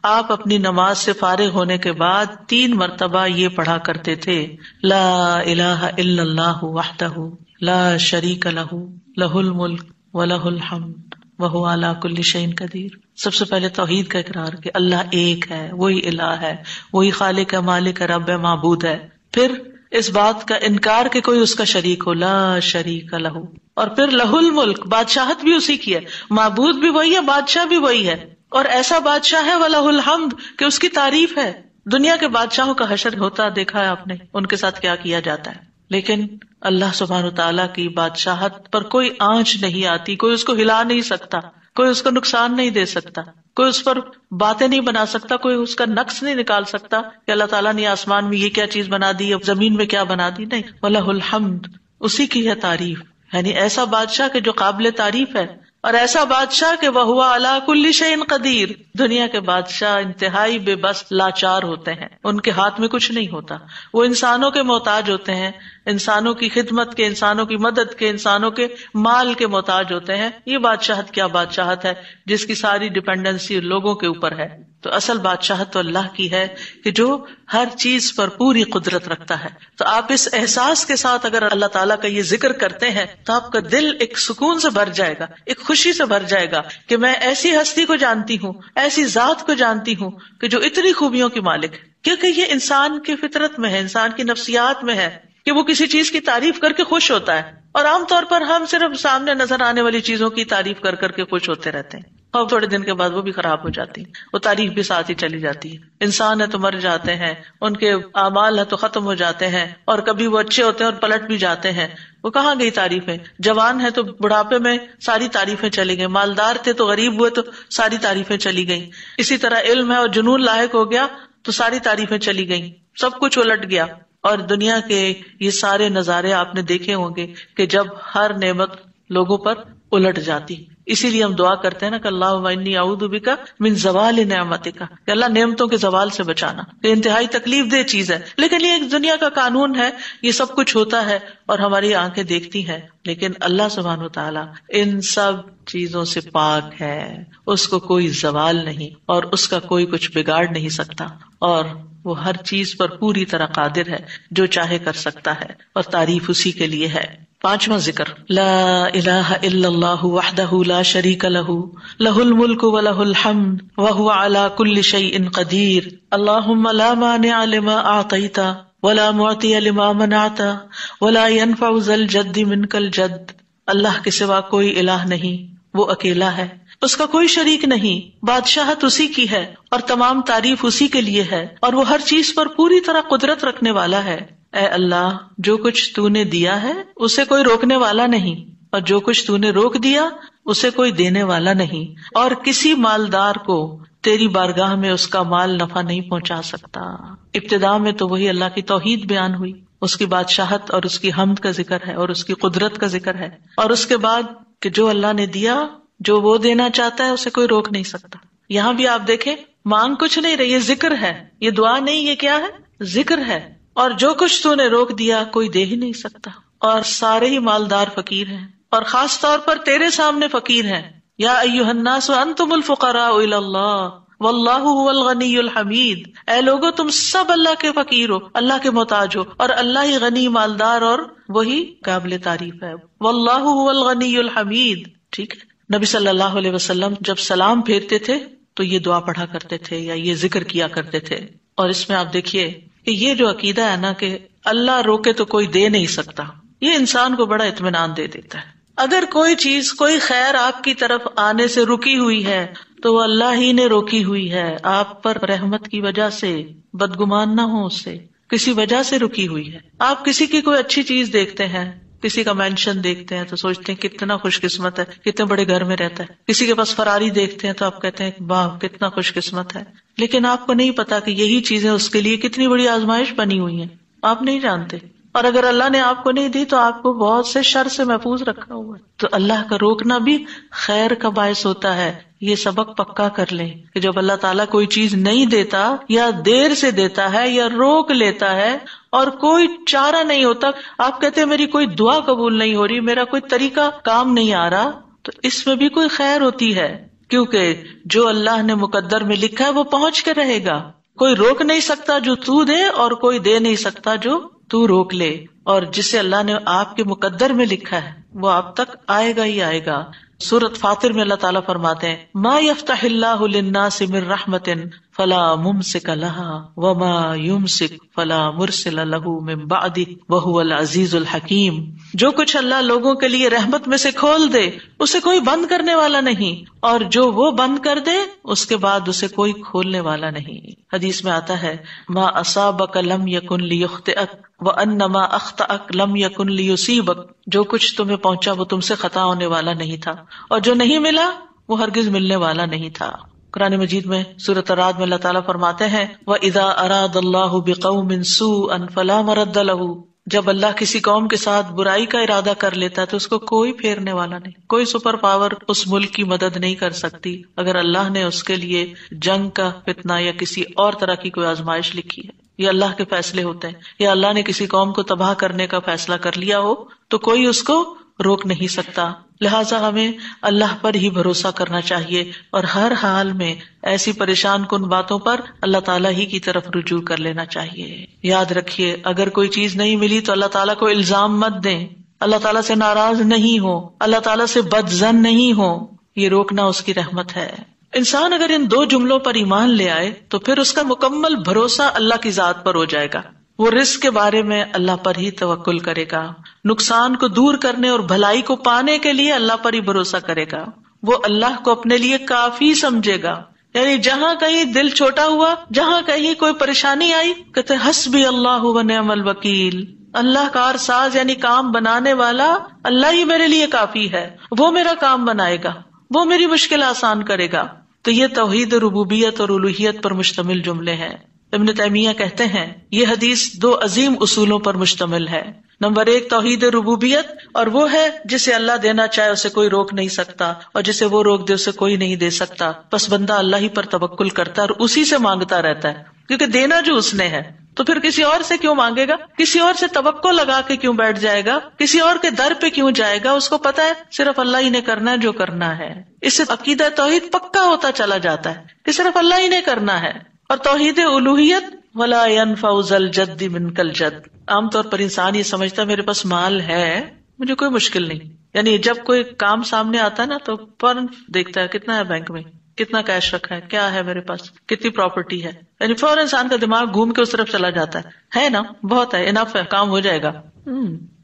آپ اپنی نماز سے فارغ ہونے کے بعد 3 مرتبہ یہ پڑھا کرتے تھے لا الہ الا اللہ وحدہ لا شریک لہ لہ الملک ولہ الحمد وہو علی کل شیء قدیر. سب سے پہلے توحید کا اقرار کہ اللہ ایک ہے، وہی الہ ہے، وہی خالق ہے، مالک ہے، رب ہے، معبود ہے. پھر اس بات کا انکار کہ کوئی اس کا شریک ہو، لا شریک لہ. اور پھر لہ الملک، بادشاہت بھی اسی کی ہے، معبود بھی وہی ہے، بادشاہ بھی وہی ہے، اور ایسا بادشاہ ہے وَلَهُ الْحَمْدُ کہ اس کی تعریف ہے. دنیا کے بادشاہوں کا حشر ہوتا دیکھا ہے آپ نے، ان کے ساتھ کیا کیا جاتا ہے، لیکن اللہ سبحانہ وتعالیٰ کی بادشاہت پر کوئی آنچ نہیں آتی، کوئی اس کو ہلا نہیں سکتا، کوئی اس کو نقصان نہیں دے سکتا، کوئی اس پر باتیں نہیں بنا سکتا، کوئی اس کا نقص نہیں نکال سکتا کہ اللہ تعالیٰ نے آسمان میں یہ کیا چیز بنا دی، اب زمین میں کیا بنا دی. نہیں، وَلَهُ الْحَمْدُ، اسی کی ہے تعریف. یعنی ایسا بادشاہ کہ جو قابل تعریف ہے، اور ایسا بادشاہ کہ وَهُوَ عَلَى كُلِّ شَيْءٍ قَدِيرٌ. دنیا کے بادشاہ انتہائی بے بس لاچار ہوتے ہیں، ان کے ہاتھ میں کچھ نہیں ہوتا، وہ انسانوں کے محتاج ہوتے ہیں، انسانوں کی خدمت کے، انسانوں کی مدد کے، انسانوں کے مال کے محتاج ہوتے ہیں. یہ بادشاہت کیا بادشاہت ہے جس کی ساری ڈیپینڈنسی لوگوں کے اوپر ہے. تو اصل بادشاہت تو اللہ کی ہے کہ جو ہر چیز پر پوری قدرت رکھتا ہے. تو آپ اس احساس کے ساتھ اگر اللہ تعالیٰ کا یہ ذکر کرتے ہیں تو آپ کا دل ایک سکون سے بھر جائے گا، ایک خوشی سے بھر جائے گا کہ میں ایسی ہستی کو جانتی ہوں، ایسی ذات کو جانتی ہوں کہ جو اتنی خوبیوں کی مالک ہے. کیونکہ یہ انسان کی فطرت میں ہے، انسان کی نفسیات میں ہے کہ وہ کسی چیز کی تعریف کر کے خوش ہوتا ہے، اور عام طور پر ہم صرف سامنے نظر آنے والی چیزوں کی تعریف کر کر کے خوش ہوتے رہتے ہیں، اور تھوڑے دن کے بعد وہ بھی خراب ہو جاتی ہیں، وہ تعریف بھی ساتھ ہی چلی جاتی ہے. انسان ہے تو مر جاتے ہیں، ان کے اعمال ہے تو ختم ہو جاتے ہیں، اور کبھی وہ اچھے ہوتے ہیں اور پلٹ بھی جاتے ہیں. وہ کہاں گئی تعریفیں؟ جوان ہے تو بڑھاپے میں ساری تعریفیں چلی گئی، مالدار تھے تو غریب ہوئے تو ساری تعریفیں چلی گئیں. اسی طرح علم ہے اور جنون لاحق ہو گیا تو ساری تعریفیں چلی گئیں، سب کچھ الٹ گیا. اور دنیا کے یہ سارے نظارے آپ نے دیکھے ہوں گے کہ جب ہر نعمت لوگوں پر الٹ جاتی. اسی لیے ہم دعا کرتے ہیں نا کہ اللہم انی اعوذ بک من زوال نعمتک، کہ اللہ نعمتوں کے زوال سے بچانا. یہ انتہائی تکلیف دہ چیز ہے، لیکن یہ ایک دنیا کا قانون ہے، یہ سب کچھ ہوتا ہے اور ہماری آنکھیں دیکھتی ہیں. لیکن اللہ سبحانہ وتعالی ان سب چیزوں سے پاک ہے، اس کو کوئی زوال نہیں اور اس کا کوئی کچھ بگاڑ نہیں سکتا، اور وہ ہر چیز پر پوری طرح قادر ہے، جو چاہے کر سکتا ہے، اور تعریف اسی کے لیے ہے. 5واں ذکر لا الہ الا اللہ وحدہ لا شریک لہ لہ الملک ولہ الحمد وہو علی کل شیء قدیر. اللہم لا مانع لما اعطیت ولا معطی لما منعت ولا ينفع ذا الجد منک الجد. اللہ کے سوا کوئی الہ نہیں، وہ اکیلا ہے، اس کا کوئی شریک نہیں، بادشاہت اسی کی ہے اور تمام تعریف اسی کے لیے ہے، اور وہ ہر چیز پر پوری طرح قدرت رکھنے والا ہے. اے اللہ، جو کچھ تو نے دیا ہے اسے کوئی روکنے والا نہیں، اور جو کچھ تو نے روک دیا اسے کوئی دینے والا نہیں، اور کسی مالدار کو تیری بارگاہ میں اس کا مال نفع نہیں پہنچا سکتا. ابتدا میں تو وہی اللہ کی توحید بیان ہوئی، اس کی بادشاہت اور اس کی حمد کا ذکر ہے اور اس کی قدرت کا ذکر ہے، اور اس کے بعد کہ جو اللہ نے دیا، جو وہ دینا چاہتا ہے اسے کوئی روک نہیں سکتا. یہاں بھی آپ دیکھیں مانگ کچھ نہیں رہی، یہ ذکر ہے، یہ دعا نہیں، یہ کیا ہے؟ ذکر ہے. اور جو کچھ تو نے روک دیا کوئی دے ہی نہیں سکتا، اور سارے ہی مالدار فقیر ہیں، اور خاص طور پر تیرے سامنے فقیر ہیں. یا ایھا الناس انتم الفقراء الی اللہ واللہ هو الغنی الحمید. اے لوگو تم سب اللہ کے فقیر ہو، اللہ کے محتاج ہو، اور اللہ ہی غنی، مالدار اور وہی قابل تعریف ہے. واللہ هو الغنی الحمید. ٹھیک ہے. نبی صلی اللہ علیہ وسلم جب سلام پھیرتے تھے تو یہ دعا پڑھا کرتے تھے یا یہ ذکر کیا کرتے تھے. اور اس میں آپ دیکھیے کہ یہ جو عقیدہ ہے نا کہ اللہ روکے تو کوئی دے نہیں سکتا، یہ انسان کو بڑا اطمینان دے دیتا ہے. اگر کوئی چیز، کوئی خیر آپ کی طرف آنے سے رکی ہوئی ہے تو وہ اللہ ہی نے روکی ہوئی ہے، آپ پر رحمت کی وجہ سے. بدگمان نہ ہو اس سے، کسی وجہ سے رکی ہوئی ہے. آپ کسی کی کوئی اچھی چیز دیکھتے ہیں، کسی کا مینشن دیکھتے ہیں تو سوچتے ہیں کتنا خوش قسمت ہے، کتنے بڑے گھر میں رہتا ہے. کسی کے پاس فراری دیکھتے ہیں تو آپ کہتے ہیں واہ کتنا خوش قسمت ہے. لیکن آپ کو نہیں پتا کہ یہی چیزیں اس کے لیے کتنی بڑی آزمائش بنی ہوئی ہیں، آپ نہیں جانتے. اور اگر اللہ نے آپ کو نہیں دی تو آپ کو بہت سے شر سے محفوظ رکھا ہوا ہے. تو اللہ کا روکنا بھی خیر کا باعث ہوتا ہے. یہ سبق پکا کر لیں کہ جب اللہ تعالیٰ کوئی چیز نہیں دیتا یا دیر سے دیتا ہے یا روک لیتا ہے اور کوئی چارہ نہیں ہوتا، آپ کہتے ہیں میری کوئی دعا قبول نہیں ہو رہی، میرا کوئی طریقہ کام نہیں آ رہا، تو اس میں بھی کوئی خیر ہوتی ہے. کیونکہ جو اللہ نے مقدر میں لکھا ہے وہ پہنچ کے رہے گا. کوئی روک نہیں سکتا جو تو دے، اور کوئی دے نہیں سکتا جو تو روک لے. اور جسے اللہ نے آپ کے مقدر میں لکھا ہے وہ آپ تک آئے گا ہی آئے گا. سورۃ فاطر میں اللہ تعالیٰ فرماتے ہیں ما یفتح اللہ للناس من رحمت فلا ممسک لها وما یمسک فلا مرسل له من بعدہ وہو العزیز الحکیم. جو کچھ اللہ لوگوں کے لیے رحمت میں سے کھول دے اسے کوئی بند کرنے والا نہیں، اور جو وہ بند کر دے اس کے بعد اسے کوئی کھولنے والا نہیں. حدیث میں آتا ہے ما اصابک لم یکن لیخطئک وَأَنَّمَا أَخْطَأَكَ لَمْ يَكُنْ لِيُصِيبَكَ. جو کچھ تمہیں پہنچا وہ تم سے خطا ہونے والا نہیں تھا، اور جو نہیں ملا وہ ہرگز ملنے والا نہیں تھا. قرآن مجید میں سورۃ الرعد میں اللہ تعالیٰ فرماتے ہیں وَإِذَا أَرَادَ اللَّهُ بِقَوْمٍ سُوءًا فَلَا مَرَدَّ لَهُ. جب اللہ کسی قوم کے ساتھ برائی کا ارادہ کر لیتا ہے تو اس کو کوئی پھیرنے والا نہیں، کوئی سپر پاور اس ملک کی مدد نہیں کر سکتی اگر اللہ نے اس کے لیے جنگ کا فتنہ یا کسی اور طرح کی کوئی آزمائش لکھی ہے. یہ اللہ کے فیصلے ہوتے ہیں. یا اللہ نے کسی قوم کو تباہ کرنے کا فیصلہ کر لیا ہو تو کوئی اس کو روک نہیں سکتا. لہٰذا ہمیں اللہ پر ہی بھروسہ کرنا چاہیے، اور ہر حال میں ایسی پریشان کن باتوں پر اللہ تعالیٰ ہی کی طرف رجوع کر لینا چاہیے. یاد رکھیے اگر کوئی چیز نہیں ملی تو اللہ تعالیٰ کو الزام مت دیں، اللہ تعالیٰ سے ناراض نہیں ہو، اللہ تعالیٰ سے بدظن نہیں ہو. یہ روکنا اس کی رحمت ہے. انسان اگر ان دو جملوں پر ایمان لے آئے تو پھر اس کا مکمل بھروسہ اللہ کی ذات پر ہو جائے گا. وہ رزق کے بارے میں اللہ پر ہی توکل کرے گا، نقصان کو دور کرنے اور بھلائی کو پانے کے لیے اللہ پر ہی بھروسہ کرے گا. وہ اللہ کو اپنے لیے کافی سمجھے گا. یعنی جہاں کہیں دل چھوٹا ہوا، جہاں کہیں کوئی پریشانی آئی، کہتے حسبی اللہ و نعم الوکیل. اللہ کار ساز یعنی کام بنانے والا اللہ ہی میرے لیے کافی ہے، وہ میرا کام بنائے گا، وہ میری مشکل آسان کرے گا. تو یہ توحید ربوبیت اور الوہیت پر مشتمل جملے ہیں. ابن تیمیہ کہتے ہیں یہ حدیث دو عظیم اصولوں پر مشتمل ہے. نمبر 1 توحید ربوبیت، اور وہ ہے جسے اللہ دینا چاہے اسے کوئی روک نہیں سکتا، اور جسے وہ روک دے اسے کوئی نہیں دے سکتا. بس بندہ اللہ ہی پر توکل کرتا ہے اور اسی سے مانگتا رہتا ہے، کیونکہ دینا جو اس نے ہے. تو پھر کسی اور سے کیوں مانگے گا، کسی اور سے توقع لگا کے کیوں بیٹھ جائے گا، کسی اور کے در پہ کیوں جائے گا. اس کو پتا ہے صرف اللہ ہی نے کرنا ہے جو کرنا ہے. اس سے عقیدہ توحید پکا ہوتا چلا جاتا ہے کہ صرف اللہ ہی نے کرنا ہے. اور توحید الوہیت ولا ينفع ذا الجد منک الجد. عام طور پر انسان یہ سمجھتا ہے میرے پاس مال ہے مجھے کوئی مشکل نہیں. یعنی جب کوئی کام سامنے آتا ہے نا تو فوراً دیکھتا ہے کتنا ہے بینک میں، کتنا کیش رکھا ہے، کیا ہے میرے پاس، کتنی پراپرٹی ہے. یعنی فوراً انسان کا دماغ گھوم کے اس طرف چلا جاتا ہے نا بہت ہے، انف ہے، کام ہو جائے گا.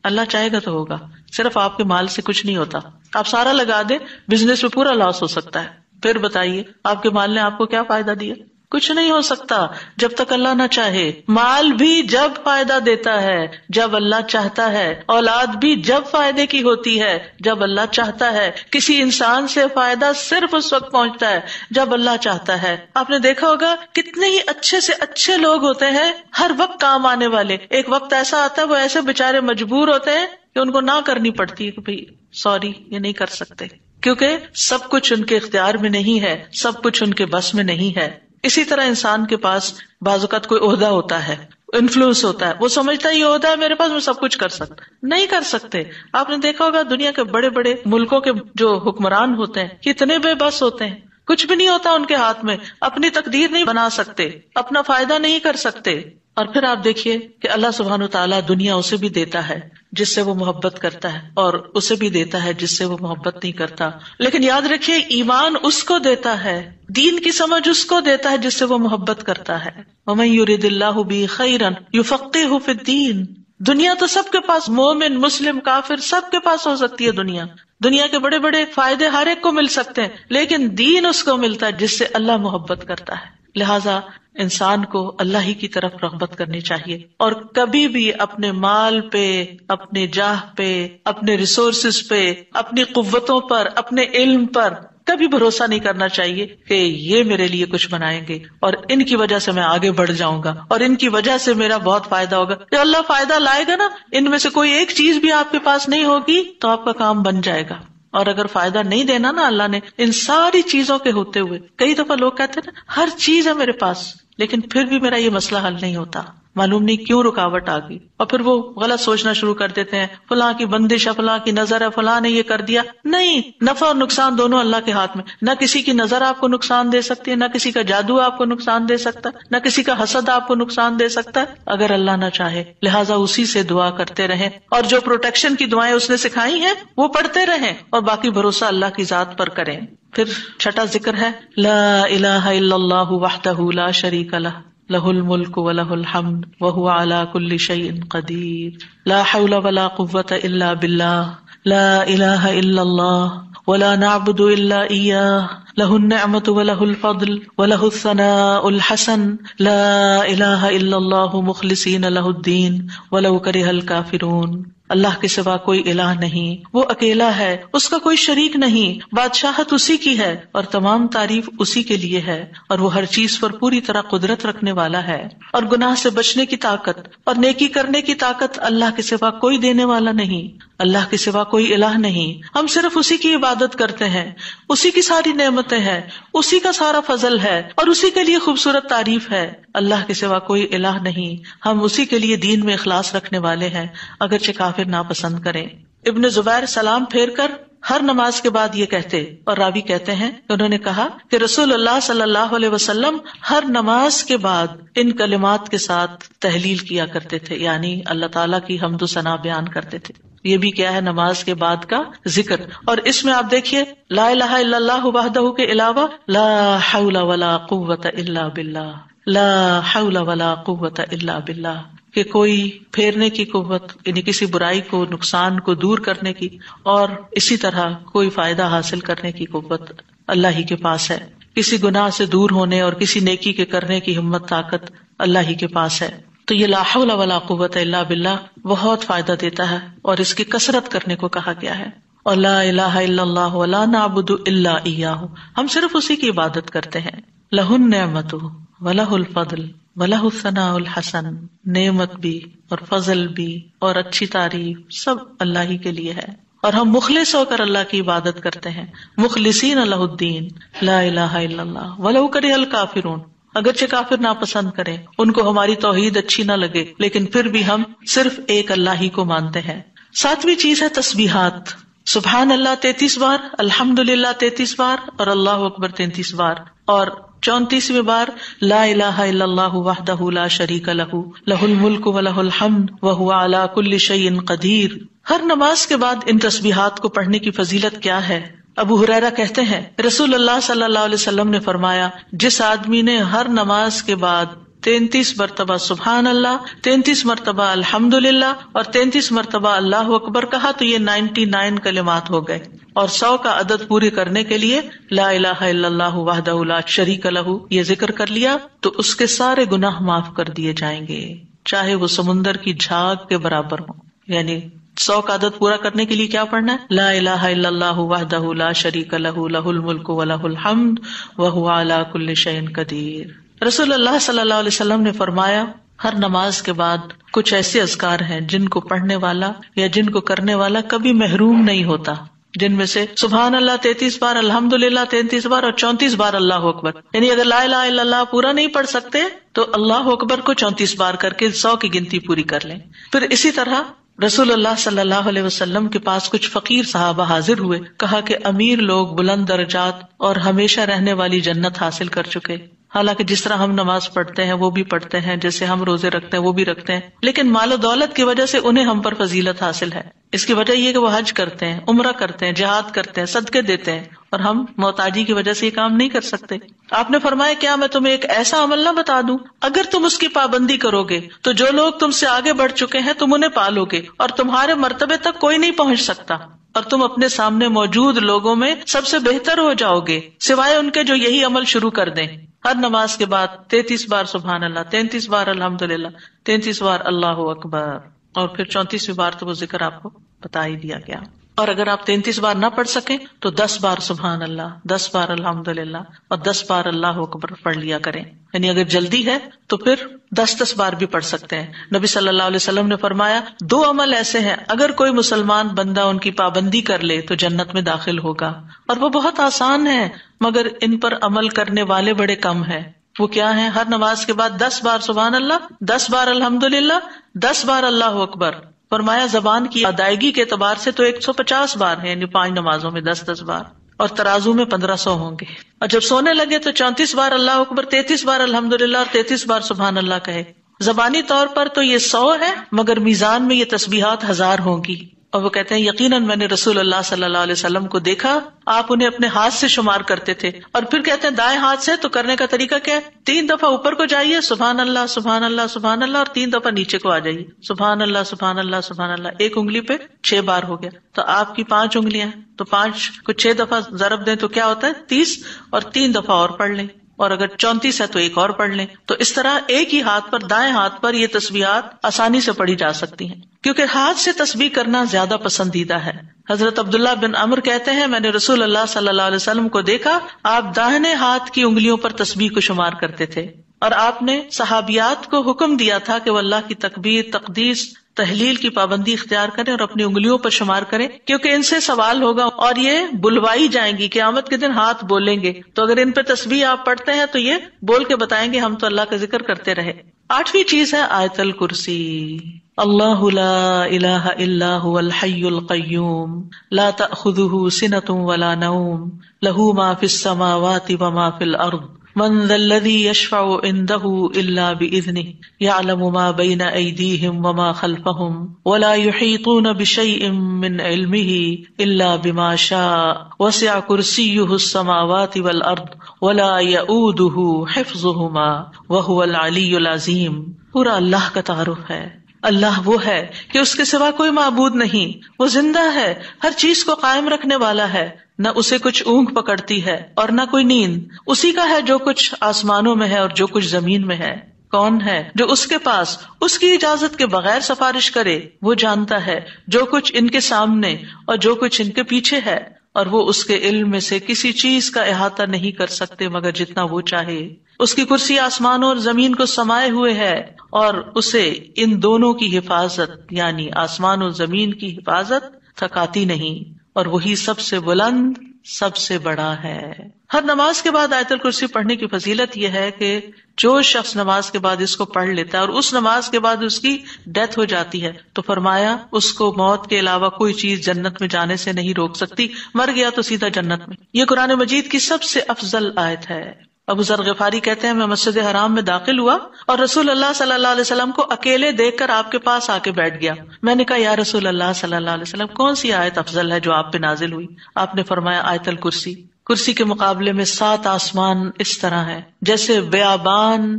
اللہ چاہے گا تو ہوگا. صرف آپ کے مال سے کچھ نہیں ہوتا. آپ سارا لگا دیں بزنس میں پورا لاس ہو سکتا ہے. پھر بتائیے آپ کے مال نے آپ کو کیا فائدہ دیا؟ کچھ نہیں ہو سکتا جب تک اللہ نہ چاہے. مال بھی جب فائدہ دیتا ہے جب اللہ چاہتا ہے، اولاد بھی جب فائدے کی ہوتی ہے جب اللہ چاہتا ہے. کسی انسان سے فائدہ صرف اس وقت پہنچتا ہے جب اللہ چاہتا ہے. آپ نے دیکھا ہوگا کتنے ہی اچھے سے اچھے لوگ ہوتے ہیں ہر وقت کام آنے والے. ایک وقت ایسا آتا ہے وہ ایسے بےچارے مجبور ہوتے ہیں کہ ان کو نہ کرنی پڑتی ہے کہ بھائی سوری یہ نہیں کر سکتے، کیونکہ سب کچھ ان کے اختیار میں نہیں ہے، سب کچھ ان کے بس میں نہیں ہے. اسی طرح انسان کے پاس بعض اوقات کوئی عہدہ ہوتا ہے، انفلوئنس ہوتا ہے، وہ سمجھتا ہے یہ عہدہ ہے میرے پاس، میں سب کچھ کر سکتا. نہیں کر سکتے. آپ نے دیکھا ہوگا دنیا کے بڑے بڑے ملکوں کے جو حکمران ہوتے ہیں کتنے بے بس ہوتے ہیں، کچھ بھی نہیں ہوتا ان کے ہاتھ میں، اپنی تقدیر نہیں بنا سکتے، اپنا فائدہ نہیں کر سکتے. اور پھر آپ دیکھیے کہ اللہ سبحانہ وتعالیٰ دنیا اسے بھی دیتا ہے جس سے وہ محبت کرتا ہے، اور اسے بھی دیتا ہے جس سے وہ محبت نہیں کرتا. لیکن یاد رکھیے ایمان اس کو دیتا ہے، دین کی سمجھ اس کو دیتا ہے جس سے وہ محبت کرتا ہے. وَمَن يُرِدِ اللَّهُ بِهِ خَيْرًا يُفَقِّهْهُ فِي الدِّينِ. دنیا تو سب کے پاس، مومن مسلم کافر سب کے پاس ہو سکتی ہے دنیا کے بڑے بڑے فائدے ہر ایک کو مل سکتے ہیں، لیکن دین اس کو ملتا ہے جس سے اللہ محبت کرتا ہے. لہذا انسان کو اللہ ہی کی طرف رغبت کرنی چاہیے، اور کبھی بھی اپنے مال پہ، اپنے جاہ پہ، اپنے ریسورسز پہ، اپنی قوتوں پر، اپنے علم پر کبھی بھروسہ نہیں کرنا چاہیے کہ یہ میرے لیے کچھ بنائیں گے اور ان کی وجہ سے میں آگے بڑھ جاؤں گا اور ان کی وجہ سے میرا بہت فائدہ ہوگا. کہ اللہ فائدہ لائے گا نا، ان میں سے کوئی ایک چیز بھی آپ کے پاس نہیں ہوگی تو آپ کا کام بن جائے گا. اور اگر فائدہ نہیں دینا نا اللہ نے ان ساری چیزوں کے ہوتے ہوئے، کئی دفعہ لوگ کہتے ہیں نا ہر چیز ہے میرے پاس لیکن پھر بھی میرا یہ مسئلہ حل نہیں ہوتا، معلوم نہیں کیوں رکاوٹ آ گئی، اور پھر وہ غلط سوچنا شروع کر دیتے ہیں فلاں کی بندش ہے، فلاں کی نظر ہے، فلاں نے یہ کر دیا. نہیں، نفع اور نقصان دونوں اللہ کے ہاتھ میں. نہ کسی کی نظر آپ کو نقصان دے سکتی ہے، نہ کسی کا جادو آپ کو نقصان دے سکتا ہے، نہ کسی کا حسد آپ کو نقصان دے سکتا ہے اگر اللہ نہ چاہے. لہٰذا اسی سے دعا کرتے رہیں، اور جو پروٹیکشن کی دعائیں اس نے سکھائی ہیں وہ پڑھتے رہیں، اور باقی بھروسہ اللہ کی ذات پر کریں. پھر چھٹا ذکر ہے لا الہ الا اللہ وحدہ لا شریک لہ لہ الملک ولہ الحمد وہو علی کل شیء قدیر لا حول ولا قوة الا باللہ لا الہ الا اللہ ولا نعبد الا ایاہ لہ النعمۃ ولہ الفضل ولہ الثناء الحسن لا الہ الا اللہ مخلصین لہ الدین ولو کرہ الکافرون. اللہ کے سوا کوئی الہ نہیں، وہ اکیلا ہے، اس کا کوئی شریک نہیں، بادشاہت اسی کی ہے اور تمام تعریف اسی کے لیے ہے، اور وہ ہر چیز پر پوری طرح قدرت رکھنے والا ہے. اور گناہ سے بچنے کی طاقت اور نیکی کرنے کی طاقت اللہ کے سوا کوئی دینے والا نہیں، اللہ کے سوا کوئی الہ نہیں. ہم صرف اسی کی عبادت کرتے ہیں، اسی کی ساری نعمتیں ہیں، اسی کا سارا فضل ہے اور اسی کے لیے خوبصورت تعریف ہے. اللہ کے سوا کوئی الہ نہیں، ہم اسی کے لیے دین میں اخلاص رکھنے والے ہیں اگرچہ کافر ناپسند کریں. ابن زبیر سلام پھیر کر ہر نماز کے بعد یہ کہتے، اور راوی کہتے ہیں کہ انہوں نے کہا کہ رسول اللہ صلی اللہ علیہ وسلم ہر نماز کے بعد ان کلمات کے ساتھ تحلیل کیا کرتے تھے، یعنی اللہ تعالیٰ کی حمد و ثنا بیان کرتے تھے. یہ بھی کیا ہے نماز کے بعد کا ذکر. اور اس میں آپ دیکھیے لا الہ الا اللہ وحدہ کے علاوہ لا حول ولا قوة الا باللہ، لا حول ولا قوة الا باللہ، کہ کوئی پھیرنے کی قوت یعنی کسی برائی کو، نقصان کو دور کرنے کی، اور اسی طرح کوئی فائدہ حاصل کرنے کی قوت اللہ ہی کے پاس ہے. کسی گناہ سے دور ہونے اور کسی نیکی کے کرنے کی ہمت طاقت اللہ ہی کے پاس ہے. تو یہ لا حول ولا قوت الا باللہ بہت فائدہ دیتا ہے اور اس کی کثرت کرنے کو کہا گیا ہے. اور لا الہ الا اللہ ولا نعبد الا ایاہ، ہم صرف اسی کی عبادت کرتے ہیں. لہ النعمۃ ولہ الفضل وَلَهُ الثَّنَاءُ الْحَسَنُ، نعمت بھی اور فضل بھی اور اچھی تعریف سب اللہ ہی کے لیے ہے، اور ہم مخلص ہو کر اللہ کی عبادت کرتے ہیں. مخلصین لہ الدین لا الہ الا اللہ وَلَوْ كَرِهَ الْكَافِرُونَ، اگرچہ کافر ناپسند کریں، ان کو ہماری توحید اچھی نہ لگے، لیکن پھر بھی ہم صرف ایک اللہ ہی کو مانتے ہیں. ساتویں چیز ہے تسبیحات. سبحان اللہ 33 بار، الحمدللہ 33 بار اور اللہ اکبر 33 بار، اور 34ویں بار لا الہ الا اللہ وحدہ لا شریک لہ لہ الملک ولہ الحمد وہو علی کل شیء قدیر. ہر نماز کے بعد ان تسبیحات کو پڑھنے کی فضیلت کیا ہے؟ ابو ہریرہ کہتے ہیں رسول اللہ صلی اللہ علیہ وسلم نے فرمایا، جس آدمی نے ہر نماز کے بعد 33 مرتبہ سبحان اللہ، 33 مرتبہ الحمدللہ اور 33 مرتبہ اللہ اکبر کہا تو یہ 99 کلمات ہو گئے، اور 100 کا عدد پورے کرنے کے لیے لا الہ الا اللہ وحدہ لا شریک لہ یہ ذکر کر لیا تو اس کے سارے گناہ معاف کر دیے جائیں گے، چاہے وہ سمندر کی جھاگ کے برابر ہوں. یعنی 100 کا عدد پورا کرنے کے لیے کیا پڑھنا ہے؟ لا الہ الا اللہ وحدہ لا شریک لہ لہ الملک ولہ الحمد وہو علی کل شیء قدیر. رسول اللہ صلی اللہ علیہ وسلم نے فرمایا ہر نماز کے بعد کچھ ایسے اذکار ہیں جن کو پڑھنے والا یا جن کو کرنے والا کبھی محروم نہیں ہوتا. جن میں سے سبحان اللہ 33 بار، الحمدللہ 33 بار اور 34 بار اللہ اکبر. یعنی اگر لا الہ الا اللہ پورا نہیں پڑھ سکتے تو اللہ اکبر کو 34 بار کر کے 100 کی گنتی پوری کر لیں. پھر اسی طرح رسول اللہ صلی اللہ علیہ وسلم کے پاس کچھ فقیر صحابہ حاضر ہوئے. کہا کہ امیر لوگ بلند درجات اور ہمیشہ رہنے والی جنت حاصل کر چکے. حالانکہ جس طرح ہم نماز پڑھتے ہیں وہ بھی پڑھتے ہیں، جیسے ہم روزے رکھتے ہیں وہ بھی رکھتے ہیں، لیکن مال و دولت کی وجہ سے انہیں ہم پر فضیلت حاصل ہے. اس کی وجہ یہ کہ وہ حج کرتے ہیں، عمرہ کرتے ہیں، جہاد کرتے ہیں، صدقے دیتے ہیں، اور ہم محتاجی کی وجہ سے یہ کام نہیں کر سکتے. آپ نے فرمایا کیا میں تمہیں ایک ایسا عمل نہ بتا دوں اگر تم اس کی پابندی کرو گے تو جو لوگ تم سے آگے بڑھ چکے ہیں تم انہیں پالو گے اور تمہارے مرتبے تک کوئی نہیں پہنچ سکتا، اور تم اپنے سامنے موجود لوگوں میں سب سے بہتر ہو جاؤ گے سوائے ان کے جو یہی عمل شروع کر دیں. ہر نماز کے بعد 33 بار سبحان اللہ، 33 بار الحمدللہ، 33 بار اللہ اکبر، اور پھر 34ویں بار تو وہ ذکر آپ کو بتا ہی دیا گیا. اور اگر آپ 33 بار نہ پڑھ سکیں تو 10 بار سبحان اللہ، 10 بار الحمدللہ اور 10 بار اللہ اکبر پڑھ لیا کریں. یعنی اگر جلدی ہے تو پھر 10 بار بھی پڑھ سکتے ہیں. نبی صلی اللہ علیہ وسلم نے فرمایا 2 عمل ایسے ہیں اگر کوئی مسلمان بندہ ان کی پابندی کر لے تو جنت میں داخل ہوگا، اور وہ بہت آسان ہے مگر ان پر عمل کرنے والے بڑے کم ہیں. وہ کیا ہیں؟ ہر نماز کے بعد 10 بار سبحان اللہ، 10 بار الحمدللہ، 10 بار اللہ اکبر. فرمایا زبان کی ادائیگی کے اعتبار سے تو 150 بار ہے، یعنی 5 نمازوں میں 10 بار، اور ترازو میں 1500 ہوں گے. اور جب سونے لگے تو 34 بار اللہ اکبر، 33 بار الحمدللہ اور 33 بار سبحان اللہ کہے. زبانی طور پر تو یہ 100 ہے مگر میزان میں یہ تسبیحات 1000 ہوں گی. اور وہ کہتے ہیں یقیناً میں نے رسول اللہ صلی اللہ علیہ وسلم کو دیکھا، آپ انہیں اپنے ہاتھ سے شمار کرتے تھے. اور پھر کہتے ہیں دائیں ہاتھ سے، تو کرنے کا طریقہ کیا ہے؟ 3 دفعہ اوپر کو جائیے سبحان اللہ سبحان اللہ سبحان اللہ، اور 3 دفعہ نیچے کو آ جائیے سبحان اللہ سبحان اللہ سبحان اللہ. ایک انگلی پہ 6 بار ہو گیا. تو آپ کی 5 انگلیاں ہیں تو 5 کو 6 دفعہ ضرب دیں تو کیا ہوتا ہے؟ 30، اور 3 دفعہ اور پڑھ لیں، اور اگر 34 ہے تو ایک اور پڑھ لیں. تو اس طرح ایک ہی ہاتھ پر، دائیں ہاتھ پر یہ تسبیحات آسانی سے پڑھی جا سکتی ہیں، کیونکہ ہاتھ سے تسبیح کرنا زیادہ پسندیدہ ہے. حضرت عبداللہ بن عمر کہتے ہیں میں نے رسول اللہ صلی اللہ علیہ وسلم کو دیکھا، آپ داہنے ہاتھ کی انگلیوں پر تسبیح کو شمار کرتے تھے، اور آپ نے صحابیات کو حکم دیا تھا کہ وہ اللہ کی تکبیر، تقدیس، تحلیل کی پابندی اختیار کریں اور اپنی انگلیوں پر شمار کریں، کیونکہ ان سے سوال ہوگا اور یہ بلوائی جائیں گی. قیامت کے دن ہاتھ بولیں گے، تو اگر ان پہ تسبیح آپ پڑھتے ہیں تو یہ بول کے بتائیں گے ہم تو اللہ کا ذکر کرتے رہے. 8ویں چیز ہے آیت الکرسی. اللہ لا الہ الا هو الحی القیوم لا تأخذہ سنۃ ولا نوم لہ ما فی السماوات وما فی الارض من ذا الذی یشفع عنده الا بإذنہ یعلم ما بین ایدیہم وما خلفہم ولا یحیطون بشیء من علمہ الا بما شاء وسع کرسیہ السماوات والارض ولا یؤودہ حفظہما وہو العلی العظیم. پورا اللہ کا تعارف ہے. اللہ وہ ہے کہ اس کے سوا کوئی معبود نہیں، وہ زندہ ہے، ہر چیز کو قائم رکھنے والا ہے، نہ اسے کچھ اونگ پکڑتی ہے اور نہ کوئی نیند. اسی کا ہے جو کچھ آسمانوں میں ہے اور جو کچھ زمین میں ہے. کون ہے جو اس کے پاس اس کی اجازت کے بغیر سفارش کرے؟ وہ جانتا ہے جو کچھ ان کے سامنے اور جو کچھ ان کے پیچھے ہے، اور وہ اس کے علم میں سے کسی چیز کا احاطہ نہیں کر سکتے مگر جتنا وہ چاہے. اس کی کرسی آسمانوں اور زمین کو سمائے ہوئے ہے، اور اسے ان دونوں کی حفاظت یعنی آسمان اور زمین کی حفاظت تھکاتی نہیں، اور وہی سب سے بلند، سب سے بڑا ہے. ہر نماز کے بعد آیت الکرسی پڑھنے کی فضیلت یہ ہے کہ جو شخص نماز کے بعد اس کو پڑھ لیتا ہے اور اس نماز کے بعد اس کی ڈیتھ ہو جاتی ہے تو فرمایا اس کو موت کے علاوہ کوئی چیز جنت میں جانے سے نہیں روک سکتی. مر گیا تو سیدھا جنت میں. یہ قرآن مجید کی سب سے افضل آیت ہے. ابو ذر غفاری کہتے ہیں میں مسجد حرام میں داخل ہوا اور رسول اللہ صلی اللہ علیہ وسلم کو اکیلے دیکھ کر آپ کے پاس آ کے بیٹھ گیا. میں نے کہا یا رسول اللہ صلی اللہ علیہ وسلم کون سی آیت افضل ہے جو آپ پہ نازل ہوئی؟ آپ نے فرمایا آیت الکرسی. کرسی کے مقابلے میں 7 آسمان اس طرح ہے جیسے بیابان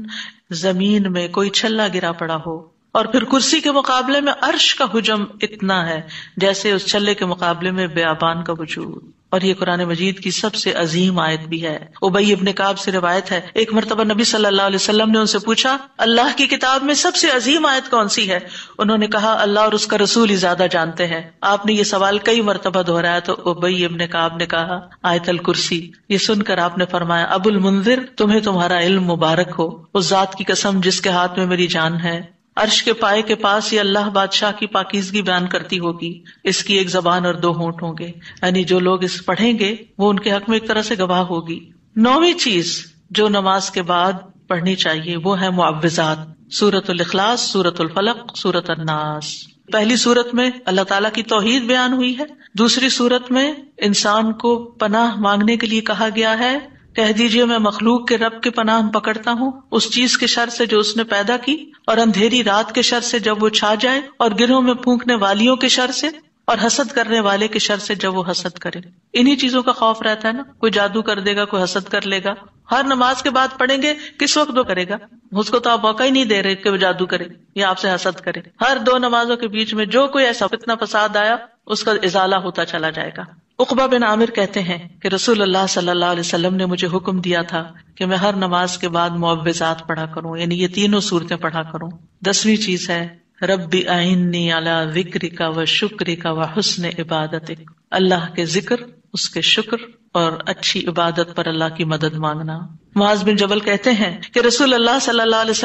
زمین میں کوئی چھلا گرا پڑا ہو، اور پھر کرسی کے مقابلے میں عرش کا حجم اتنا ہے جیسے اس چھلے کے مقابلے میں بیابان کا وجود. اور یہ قرآن مجید کی سب سے عظیم آیت بھی ہے. ابی ابن کعب سے روایت ہے ایک مرتبہ نبی صلی اللہ علیہ وسلم نے ان سے پوچھا اللہ کی کتاب میں سب سے عظیم آیت کون سی ہے؟ انہوں نے کہا اللہ اور اس کا رسول ہی زیادہ جانتے ہیں. آپ نے یہ سوال کئی مرتبہ دہرایا تو ابی ابن کعب نے کہا آیت الکرسی. یہ سن کر آپ نے فرمایا ابو المنذر تمہیں تمہارا علم مبارک ہو، اس ذات کی قسم جس کے ہاتھ میں میری جان ہے عرش کے پائے کے پاس یہ اللہ بادشاہ کی پاکیزگی بیان کرتی ہوگی، اس کی ایک زبان اور دو ہونٹ ہوں گے، یعنی جو لوگ اس پڑھیں گے وہ ان کے حق میں ایک طرح سے گواہ ہوگی۔ 9ویں چیز جو نماز کے بعد پڑھنی چاہیے وہ ہے معوذات، سورۃ الاخلاص، سورۃ الفلق، سورۃ الناس۔ پہلی سورت میں اللہ تعالیٰ کی توحید بیان ہوئی ہے، دوسری سورت میں انسان کو پناہ مانگنے کے لیے کہا گیا ہے، کہہ دیجئے میں مخلوق کے رب کے پناہ پکڑتا ہوں، اس چیز کے شر سے جو اس نے پیدا کی، اور اندھیری رات کے شر سے جب وہ چھا جائے، اور گرہوں میں پھونکنے والیوں کے شر سے، اور حسد کرنے والے کے شر سے جب وہ حسد کرے۔ انہی چیزوں کا خوف رہتا ہے نا، کوئی جادو کر دے گا، کوئی حسد کر لے گا۔ ہر نماز کے بعد پڑھیں گے، کس وقت وہ کرے گا؟ اس کو تو آپ موقع ہی نہیں دے رہے کہ وہ جادو کرے یا آپ سے حسد کرے۔ ہر 2 نمازوں کے بیچ میں جو کوئی ایسا فتنہ فساد آیا اس کا ازالہ ہوتا چلا جائے گا۔ عقبہ بن عامر کہتے ہیں کہ رسول اللہ صلی اللہ علیہ وسلم نے مجھے حکم دیا تھا کہ میں ہر نماز کے بعد معوذات پڑھا کروں، یعنی یہ تینوں صورتیں پڑھا کروں۔ 10ویں چیز ہے رب اعنی علی ذکرک و شکرک و حسن عبادتک، اللہ کے ذکر، اس کے شکر اور اچھی عبادت پر اللہ کی مدد مانگنا۔ معاذ بن جبل کہتے ہیں کہ رسول اللہ صلی اللہ علیہ وسلم